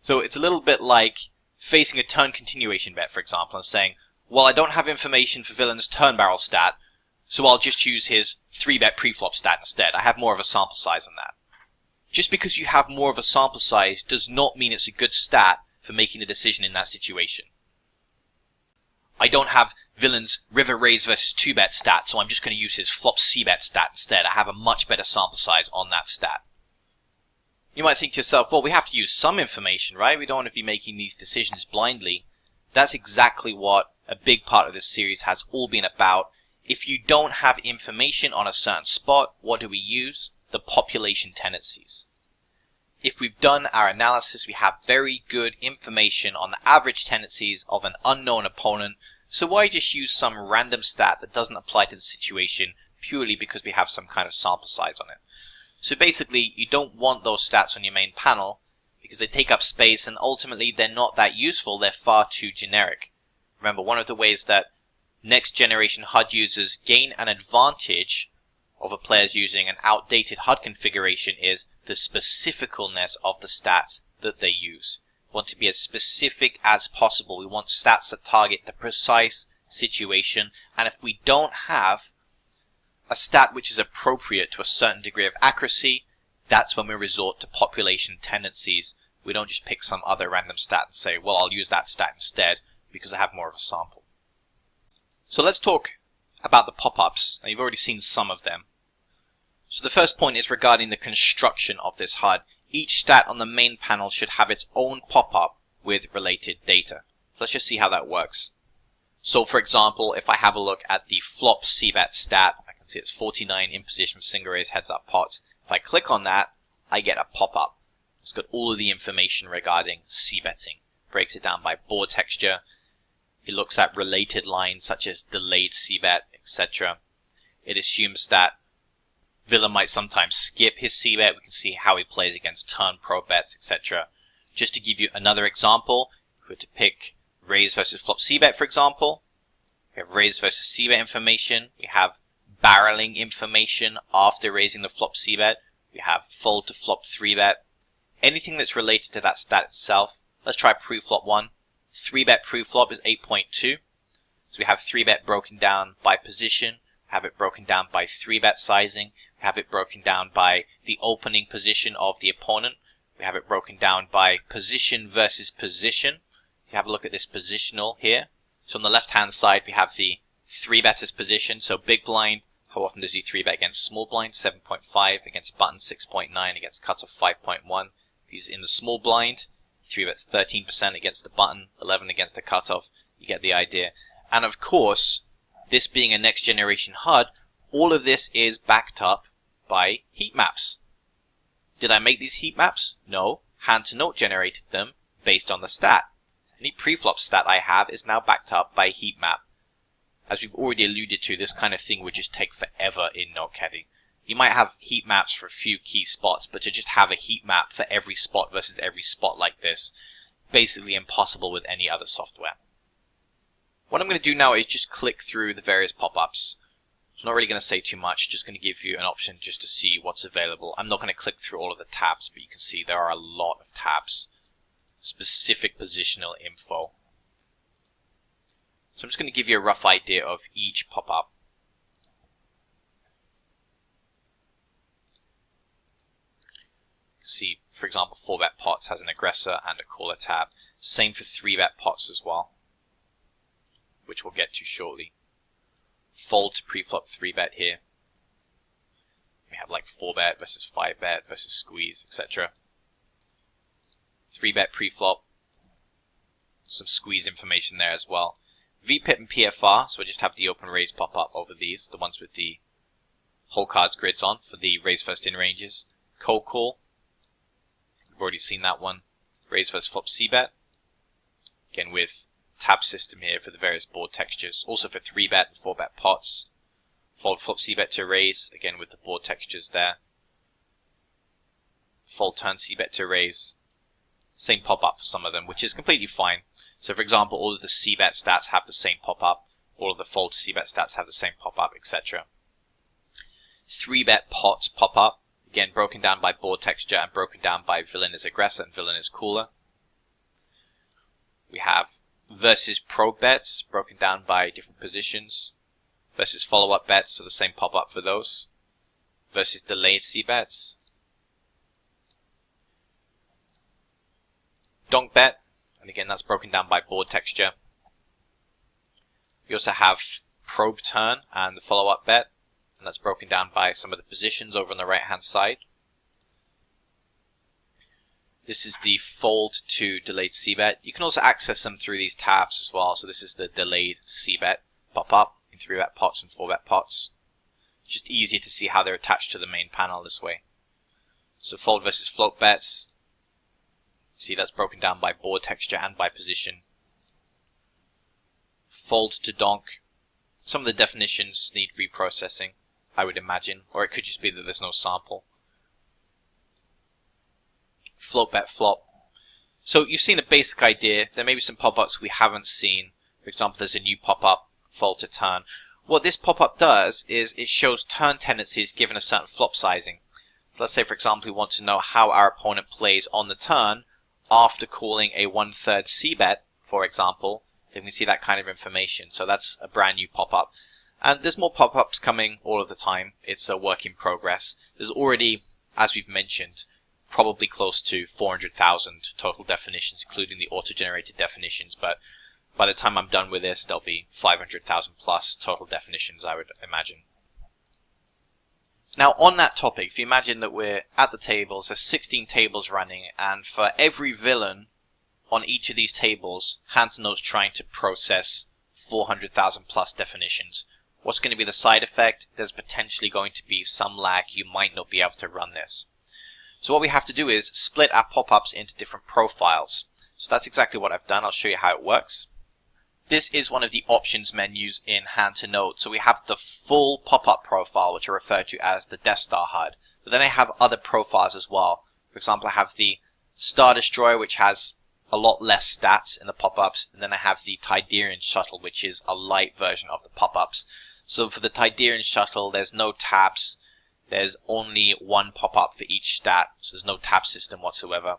So it's a little bit like facing a turn continuation bet, for example, and saying, well, I don't have information for villain's turn barrel stat, so I'll just use his 3-bet preflop stat instead. I have more of a sample size on that. Just because you have more of a sample size does not mean it's a good stat for making the decision in that situation. I don't have villain's river raise versus 2-bet stat, so I'm just going to use his flop c-bet stat instead. I have a much better sample size on that stat. You might think to yourself, well, we have to use some information, right? We don't want to be making these decisions blindly. That's exactly what a big part of this series has all been about. If you don't have information on a certain spot, what do we use? The population tendencies. If we've done our analysis, we have very good information on the average tendencies of an unknown opponent, so why just use some random stat that doesn't apply to the situation purely because we have some kind of sample size on it? So basically, you don't want those stats on your main panel because they take up space and ultimately they're not that useful, they're far too generic. Remember, one of the ways that next generation HUD users gain an advantage over players using an outdated HUD configuration is the specificalness of the stats that they use. We want to be as specific as possible. We want stats that target the precise situation, and if we don't have a stat which is appropriate to a certain degree of accuracy, that's when we resort to population tendencies. We don't just pick some other random stat and say, well, I'll use that stat instead because I have more of a sample. So let's talk about the pop-ups. Now, you've already seen some of them. So the first point is regarding the construction of this HUD. Each stat on the main panel should have its own pop-up with related data. Let's just see how that works. So for example, if I have a look at the flop c-bet stat, I can see it's 49 in position for single raise heads up pots. If I click on that, I get a pop-up. It's got all of the information regarding c-betting. Breaks it down by board texture. It looks at related lines such as delayed c-bet, etc. It assumes that villain might sometimes skip his c-bet. We can see how he plays against turn pro bets, etc. Just to give you another example, if we were to pick raise versus flop c-bet, for example, we have raise versus c-bet information. We have barreling information after raising the flop c-bet. We have fold to flop 3-bet. Anything that's related to that stat itself. Let's try pre-flop 1. 3-bet pre-flop is 8.2. So we have 3-bet broken down by position. Have it broken down by 3-bet sizing. We have it broken down by the opening position of the opponent. We have it broken down by position versus position. If you have a look at this positional here. So on the left-hand side, we have the 3-better's position. So big blind, how often does he 3-bet against small blind? 7.5. Against button, 6.9. Against cutoff, 5.1. If he's in the small blind, 3-bet 13% against the button, 11 against the cutoff. You get the idea. And of course, this being a next generation HUD, all of this is backed up by heat maps. Did I make these heat maps? No. Hand to note generated them based on the stat. Any preflop stat I have is now backed up by a heat map. As we've already alluded to, this kind of thing would just take forever in notecaddy. You might have heat maps for a few key spots, but to just have a heat map for every spot versus every spot like this, basically impossible with any other software. What I'm going to do now is just click through the various pop-ups. I'm not really going to say too much, just going to give you an option just to see what's available. I'm not going to click through all of the tabs, but you can see there are a lot of tabs. Specific positional info. So I'm just going to give you a rough idea of each pop-up. See, for example, 4-bet pots has an aggressor and a caller tab. Same for 3-bet pots as well. which we'll get to shortly. Fold to pre-flop 3-bet here. We have like 4-bet versus 5-bet versus squeeze, etc. 3-bet pre-flop. Some squeeze information there as well. VPIP and PFR, so we just have the open raise pop up over these, the ones with the whole cards grids on for the raise first in ranges. Cold call, we've already seen that one. Raise first flop c-bet, again with tab system here for the various board textures. Also for 3-bet and 4-bet pots. Fold flop c-bet to raise, again with the board textures there. Fold turn c-bet to raise. Same pop-up for some of them, which is completely fine. So for example, all of the c-bet stats have the same pop-up. All of the fold to c-bet stats have the same pop-up, etc. 3-bet pots pop-up. Again, broken down by board texture and broken down by villain is aggressor and villain is cooler. We have versus probe bets, broken down by different positions. Versus follow-up bets, so the same pop-up for those. Versus delayed c-bets. Donk bet, and again that's broken down by board texture. We also have probe turn and the follow-up bet, and that's broken down by some of the positions over on the right hand side. This is the fold to delayed c-bet. You can also access them through these tabs as well, so this is the delayed c-bet pop-up in 3-bet pots and 4-bet pots. It's just easier to see how they're attached to the main panel this way. So fold versus float bets. See, that's broken down by board texture and by position. Fold to donk. Some of the definitions need reprocessing, I would imagine, or it could just be that there's no sample. Float bet flop. So you've seen a basic idea. There may be some pop-ups we haven't seen. For example, there's a new pop-up, fold to turn. What this pop-up does is it shows turn tendencies given a certain flop sizing. So let's say, for example, we want to know how our opponent plays on the turn after calling a 1/3 c-bet, for example. You can see that kind of information. So that's a brand new pop-up. And there's more pop-ups coming all of the time. It's a work in progress. There's already, as we've mentioned, probably close to 400,000 total definitions, including the auto-generated definitions. But by the time I'm done with this, there'll be 500,000 plus total definitions, I would imagine. Now, on that topic, if you imagine that we're at the tables, there's 16 tables running, and for every villain on each of these tables, Hand to Note's trying to process 400,000 plus definitions. What's going to be the side effect? There's potentially going to be some lag. You might not be able to run this. So what we have to do is split our pop-ups into different profiles. So that's exactly what I've done. I'll show you how it works. This is one of the options menus in Hand to Note. So we have the full pop-up profile, which I refer to as the Death Star HUD. But then I have other profiles as well. For example, I have the Star Destroyer, which has a lot less stats in the pop-ups. And then I have the Tiderian Shuttle, which is a light version of the pop-ups. So for the Tiderian Shuttle, there's no tabs. There's only one pop-up for each stat. So there's no tab system whatsoever.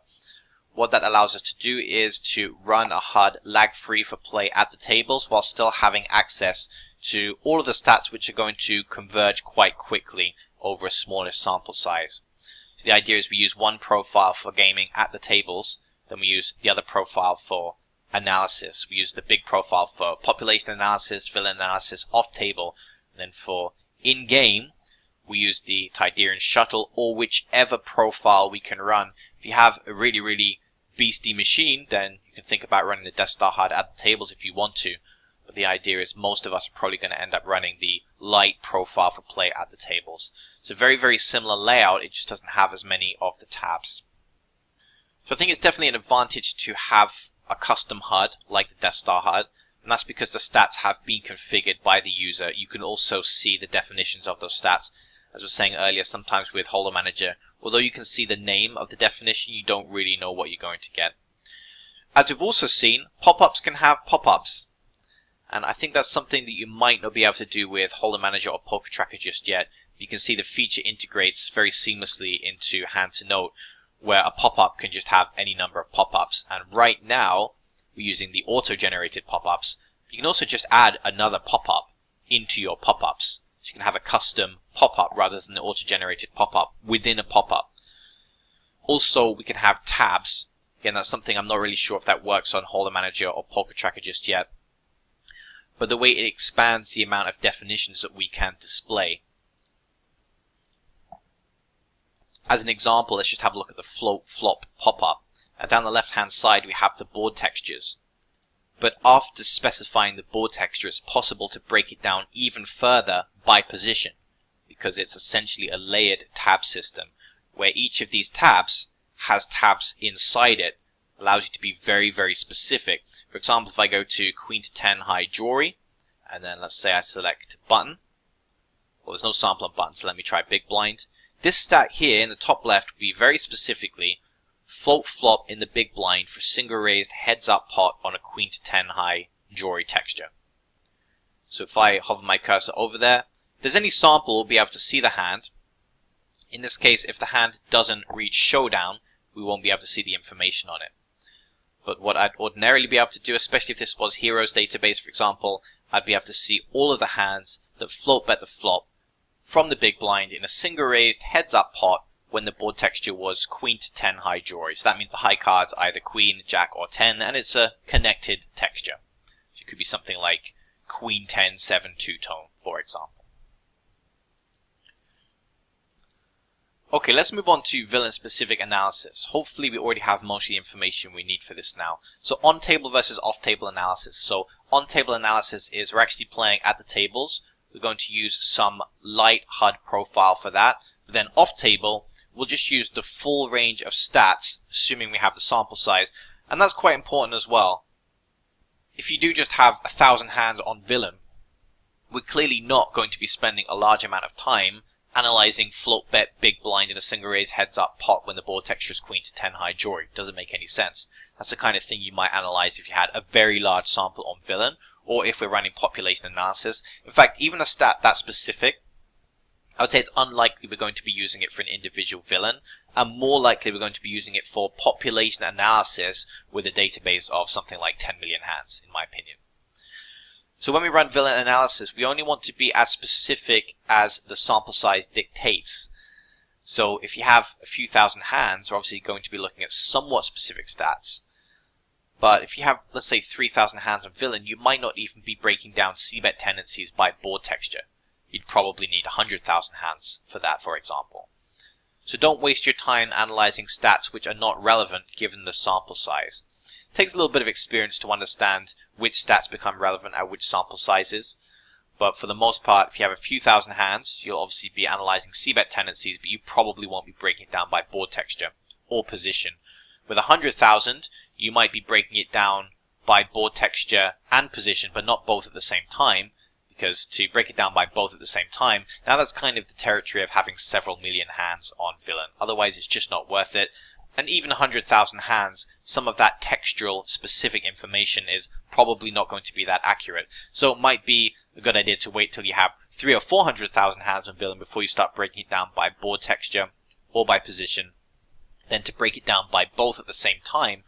What that allows us to do is to run a HUD lag-free for play at the tables while still having access to all of the stats which are going to converge quite quickly over a smaller sample size. So the idea is we use one profile for gaming at the tables, then we use the other profile for analysis. We use the big profile for population analysis, villain analysis off table, and then for in-game we use the Tiderian Shuttle or whichever profile we can run. If you have a really beastie machine, then you can think about running the Death Star HUD at the tables if you want to. But the idea is most of us are probably going to end up running the light profile for play at the tables. It's a very similar layout, it just doesn't have as many of the tabs. So I think it's definitely an advantage to have a custom HUD like the Death Star HUD, and that's because the stats have been configured by the user. You can also see the definitions of those stats. As I was saying earlier, sometimes with Holo Manager, although you can see the name of the definition, you don't really know what you're going to get. As we've also seen, pop-ups can have pop-ups. And I think that's something that you might not be able to do with Holo Manager or Poker Tracker just yet. You can see the feature integrates very seamlessly into Hand to Note, where a pop-up can just have any number of pop-ups. And right now, we're using the auto-generated pop-ups. You can also just add another pop-up into your pop-ups. So you can have a custom pop-up rather than the auto-generated pop-up within a pop-up. Also, we can have tabs. Again, that's something I'm not really sure if that works on Holo Manager or Poker Tracker just yet. but the way it expands the amount of definitions that we can display. As an example, let's just have a look at the float flop pop-up. Down the left hand side we have the board textures. But after specifying the board texture, it's possible to break it down even further by position, because it's essentially a layered tab system, where each of these tabs has tabs inside it, allows you to be very, very specific. For example, if I go to Queen to 10 high jewelry, and then let's say I select button, well, there's no sample on button, so let me try big blind. This stat here in the top left would be very specifically float flop in the big blind for single raised heads up pot on a Queen to 10 high jewelry texture. So if I hover my cursor over there, if there's any sample, we'll be able to see the hand. In this case, if the hand doesn't reach showdown, we won't be able to see the information on it. But what I'd ordinarily be able to do, especially if this was Heroes database, for example, I'd be able to see all of the hands that float bet the flop from the big blind in a single raised heads up pot when the board texture was Queen to 10 high jewelry. So that means the high cards are either Queen, Jack, or 10, and it's a connected texture. So it could be something like Queen 10, 7, 2-tone, for example. Okay, let's move on to villain-specific analysis. Hopefully we already have most of the information we need for this now. So on-table versus off-table analysis. So on-table analysis is we're actually playing at the tables. We're going to use some light HUD profile for that. But then off-table, we'll just use the full range of stats, assuming we have the sample size. And that's quite important as well. If you do just have 1,000 hands on villain, we're clearly not going to be spending a large amount of time analyzing float bet big blind in a single raise heads up pot when the board texture is Queen to 10 high jewelry. Doesn't make any sense. That's the kind of thing you might analyze if you had a very large sample on villain, or if we're running population analysis. In fact, even a stat that specific, I would say it's unlikely we're going to be using it for an individual villain, and more likely we're going to be using it for population analysis with a database of something like 10 million hands, in my opinion. So when we run villain analysis, we only want to be as specific as the sample size dictates. So if you have a few thousand hands, we're obviously going to be looking at somewhat specific stats. But if you have, let's say, 3,000 hands on villain, you might not even be breaking down c-bet tendencies by board texture. You'd probably need 100,000 hands for that, for example. So don't waste your time analyzing stats which are not relevant given the sample size. It takes a little bit of experience to understand which stats become relevant at which sample sizes. But for the most part, if you have a few thousand hands, you'll obviously be analyzing c-bet tendencies, but you probably won't be breaking it down by board texture or position. With 100,000, you might be breaking it down by board texture and position, but not both at the same time, because to break it down by both at the same time, now that's kind of the territory of having several million hands on villain. Otherwise, it's just not worth it. And even 100,000 hands, some of that textural specific information is probably not going to be that accurate. So it might be a good idea to wait till you have 300,000 or 400,000 hands on villain before you start breaking it down by board texture or by position. Then to break it down by both at the same time,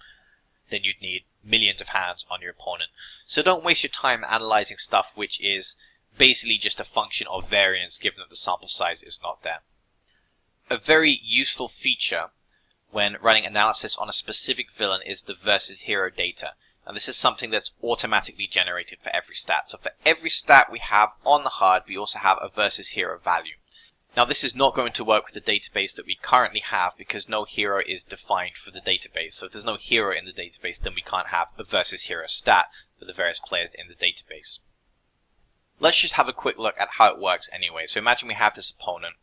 then you'd need millions of hands on your opponent. So don't waste your time analyzing stuff which is basically just a function of variance given that the sample size is not there. A very useful feature when running analysis on a specific villain is the versus hero data. Now this is something that's automatically generated for every stat. So for every stat we have on the HUD, we also have a versus hero value. Now this is not going to work with the database that we currently have because no hero is defined for the database. So if there's no hero in the database, then we can't have a versus hero stat for the various players in the database. Let's just have a quick look at how it works anyway. So imagine we have this opponent.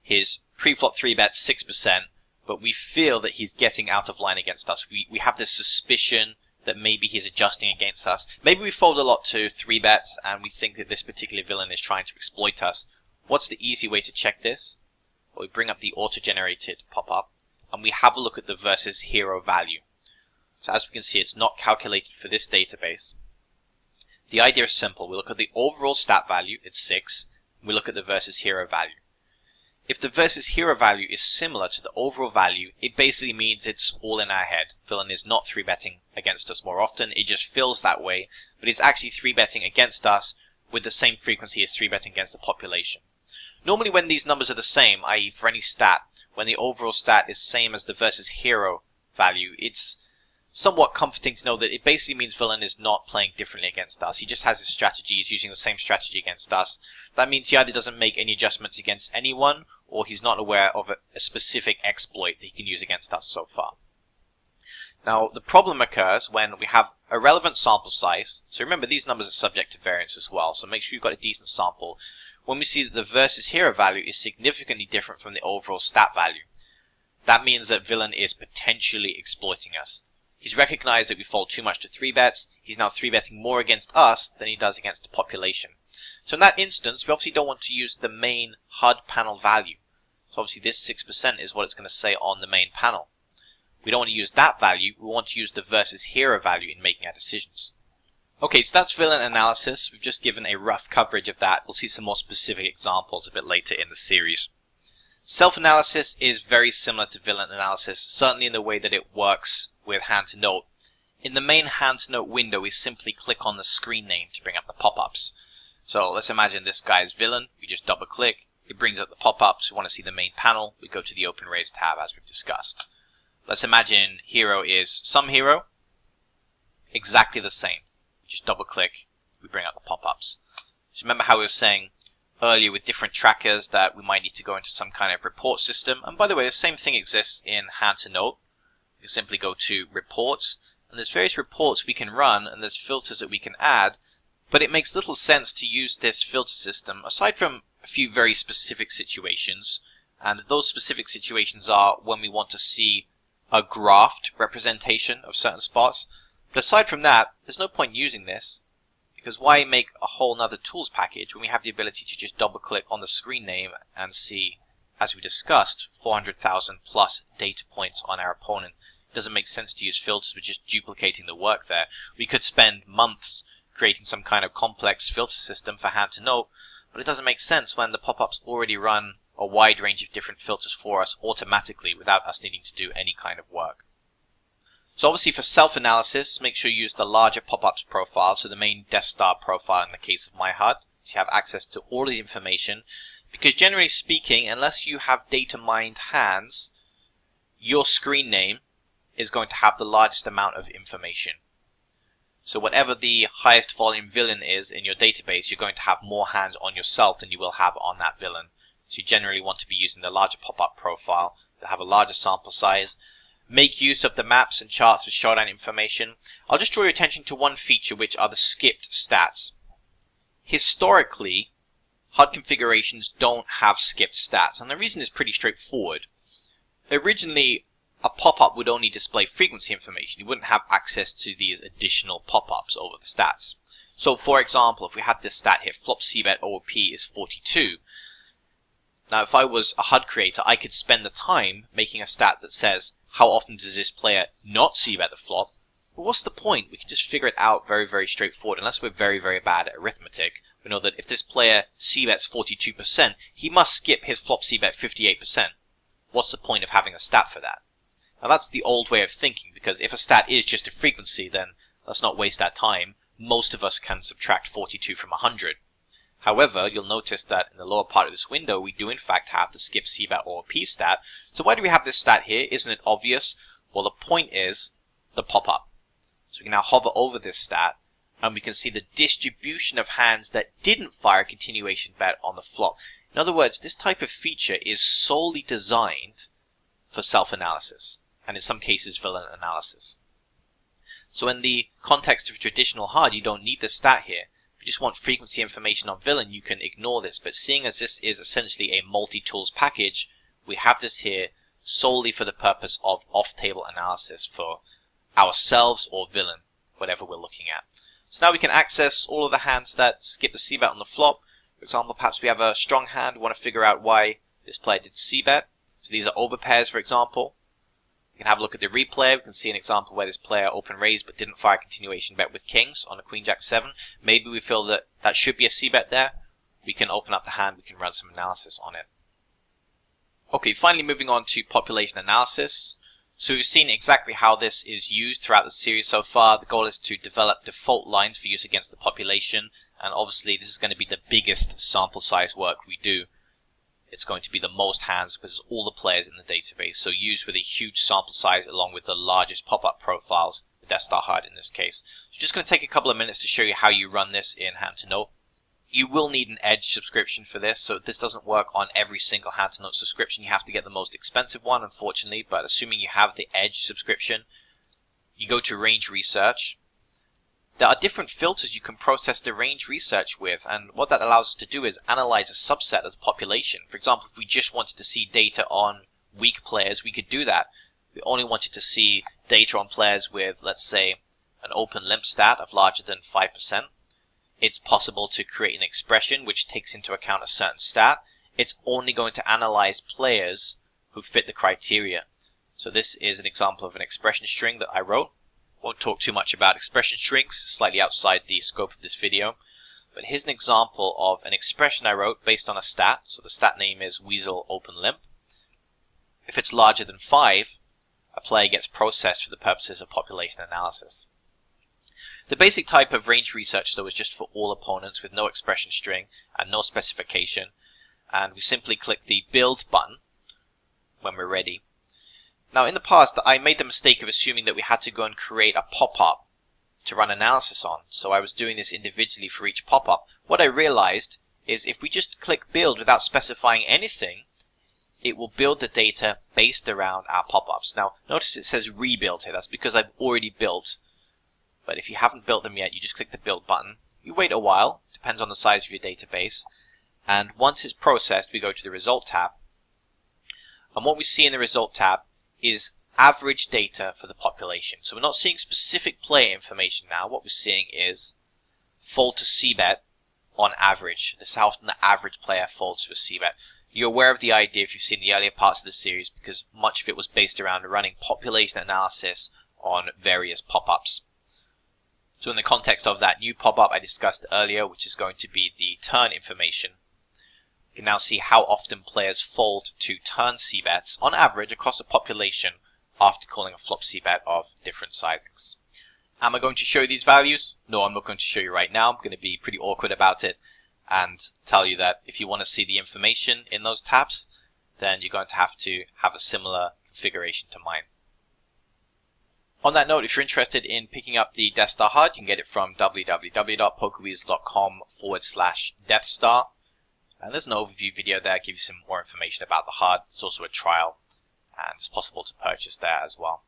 His pre-flop 3-bet 6%, but we feel that he's getting out of line against us. We have this suspicion that maybe he's adjusting against us. Maybe we fold a lot to 3-bets and we think that this particular villain is trying to exploit us. What's the easy way to check this? Well, we bring up the auto-generated pop-up and we have a look at the versus hero value. So as we can see, it's not calculated for this database. The idea is simple. We look at the overall stat value, it's 6, and we look at the versus hero value. If the versus hero value is similar to the overall value, it basically means it's all in our head. Villain is not 3-betting against us more often, it just feels that way, but it's actually 3-betting against us with the same frequency as 3-betting against the population. Normally when these numbers are the same, i.e. for any stat, when the overall stat is same as the versus hero value, it's somewhat comforting to know that it basically means villain is not playing differently against us. He just has his strategy, he's using the same strategy against us. That means he either doesn't make any adjustments against anyone, or he's not aware of a specific exploit that he can use against us so far. Now, the problem occurs when we have a relevant sample size. So remember, these numbers are subject to variance as well, so make sure you've got a decent sample. When we see that the versus hero value is significantly different from the overall stat value, that means that villain is potentially exploiting us. He's recognized that we fold too much to 3-bets. He's now 3-betting more against us than he does against the population. So in that instance, we obviously don't want to use the main HUD panel value. So obviously this 6% is what it's going to say on the main panel. We don't want to use that value, we want to use the versus hero value in making our decisions. Okay, so that's villain analysis. We've just given a rough coverage of that. We'll see some more specific examples a bit later in the series. Self-analysis is very similar to villain analysis, certainly in the way that it works with hand-to-note. In the main hand-to-note window, we simply click on the screen name to bring up the pop-ups. So let's imagine this guy is villain. We just double-click. It brings up the pop-ups. We want to see the main panel. We go to the Open Raise tab, as we've discussed. Let's imagine hero is some hero. Exactly the same. Just double-click. We bring up the pop-ups. So remember how we were saying earlier with different trackers that we might need to go into some kind of report system. And by the way, the same thing exists in hand-to-note. You simply go to reports, and there's various reports we can run, and there's filters that we can add, but it makes little sense to use this filter system aside from a few very specific situations, and those specific situations are when we want to see a graphed representation of certain spots. But aside from that, there's no point using this, because why make a whole nother tools package when we have the ability to just double click on the screen name and see, as we discussed, 400,000 plus data points on our opponent. It doesn't make sense to use filters with just duplicating the work there. We could spend months creating some kind of complex filter system for hand-to-note, but it doesn't make sense when the pop-ups already run a wide range of different filters for us automatically without us needing to do any kind of work. So obviously for self-analysis, make sure you use the larger pop-ups profile, so the main Death Star profile in the case of my HUD, so you have access to all of the information, because generally speaking, unless you have data mined hands, your screen name is going to have the largest amount of information. So whatever the highest volume villain is in your database, you're going to have more hands on yourself than you will have on that villain. So you generally want to be using the larger pop-up profile to have a larger sample size. Make use of the maps and charts with showdown information. I'll just draw your attention to one feature, which are the skipped stats. Historically, HUD configurations don't have skipped stats, and the reason is pretty straightforward. Originally, a pop-up would only display frequency information. You wouldn't have access to these additional pop-ups over the stats. So for example, if we had this stat here, flop c-bet OP is 42. Now if I was a HUD creator, I could spend the time making a stat that says, how often does this player not c-bet the flop? But what's the point? We can just figure it out very, very straightforward. Unless we're very, very bad at arithmetic, we know that if this player c-bets 42%, he must skip his flop c-bet 58%. What's the point of having a stat for that? Now that's the old way of thinking, because if a stat is just a frequency, then let's not waste our time. Most of us can subtract 42 from 100. However, you'll notice that in the lower part of this window, we do in fact have the skip c-bet or p stat. So why do we have this stat here? Isn't it obvious? Well, the point is the pop-up. So we can now hover over this stat, and we can see the distribution of hands that didn't fire a continuation bet on the flop. In other words, this type of feature is solely designed for self-analysis, and in some cases villain analysis. So in the context of a traditional HUD, you don't need this stat here. If you just want frequency information on villain, you can ignore this, but seeing as this is essentially a multi-tools package, we have this here solely for the purpose of off-table analysis for ourselves or villain, whatever we're looking at. So now we can access all of the hands that skip the c-bet on the flop. For example, perhaps we have a strong hand, we want to figure out why this player did c-bet. So these are overpairs, for example. We can have a look at the replay. We can see an example where this player open raised but didn't fire a continuation bet with kings on a queen jack 7. Maybe we feel that that should be a c-bet there. We can open up the hand, we can run some analysis on it. Okay, finally moving on to population analysis. So we've seen exactly how this is used throughout the series so far. The goal is to develop default lines for use against the population, and obviously this is going to be the biggest sample size work we do. It's going to be the most hands because it's all the players in the database, so used with a huge sample size along with the largest pop-up profiles Deathstar HUD in this case. So just going to take a couple of minutes to show you how you run this in Hand to Note. You will need an Edge subscription for this, so this doesn't work on every single Hand to Note subscription. You have to get the most expensive one, unfortunately, but assuming you have the Edge subscription, you go to Range Research. There are different filters you can process the range research with, and what that allows us to do is analyze a subset of the population. For example, if we just wanted to see data on weak players, we could do that. We only wanted to see data on players with, let's say, an open limp stat of larger than 5%. It's possible to create an expression which takes into account a certain stat. It's only going to analyze players who fit the criteria. So this is an example of an expression string that I wrote. Won't talk too much about expression strings, slightly outside the scope of this video. But here's an example of an expression I wrote based on a stat. So the stat name is Weasel Open Limp. If it's larger than 5, a player gets processed for the purposes of population analysis. The basic type of range research, though, is just for all opponents with no expression string and no specification. And we simply click the Build button when we're ready. Now, in the past, I made the mistake of assuming that we had to go and create a pop-up to run analysis on. So I was doing this individually for each pop-up. What I realized is if we just click Build without specifying anything, it will build the data based around our pop-ups. Now, notice it says Rebuild here. That's because I've already built. But if you haven't built them yet, you just click the Build button. You wait a while, depends on the size of your database. And once it's processed, we go to the Result tab. And what we see in the Result tab is average data for the population. So we're not seeing specific player information now. What we're seeing is fold to c-bet on average. This is how often the average player folds to a c-bet. You're aware of the idea if you've seen the earlier parts of the series because much of it was based around running population analysis on various pop-ups. So in the context of that new pop-up I discussed earlier, which is going to be the turn information, you can now see how often players fold to turn c-bets on average across a population after calling a flop c-bet of different sizings. Am I going to show you these values? No, I'm not going to show you right now. I'm going to be pretty awkward about it and tell you that if you want to see the information in those tabs, then you're going to have a similar configuration to mine. On that note, if you're interested in picking up the Deathstar HUD, you can get it from www.pokerdeathstar.xyz/Deathstar. And there's an overview video there, gives you some more information about the HUD. It's also a trial, and it's possible to purchase there as well.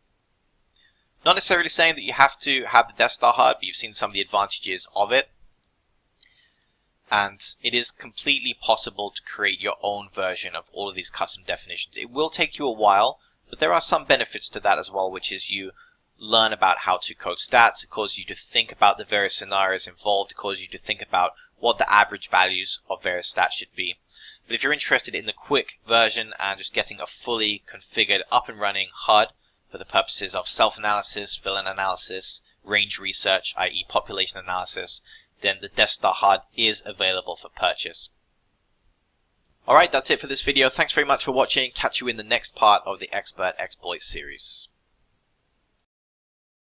Not necessarily saying that you have to have the Deathstar HUD, but you've seen some of the advantages of it. And it is completely possible to create your own version of all of these custom definitions. It will take you a while, but there are some benefits to that as well, which is you learn about how to code stats. It causes you to think about the various scenarios involved. It causes you to think about what the average values of various stats should be. But if you're interested in the quick version and just getting a fully configured up and running HUD for the purposes of self-analysis, fill-in analysis, range research, i.e. population analysis, then the Deathstar HUD is available for purchase. Alright, that's it for this video. Thanks very much for watching. Catch you in the next part of the Expert Exploits series.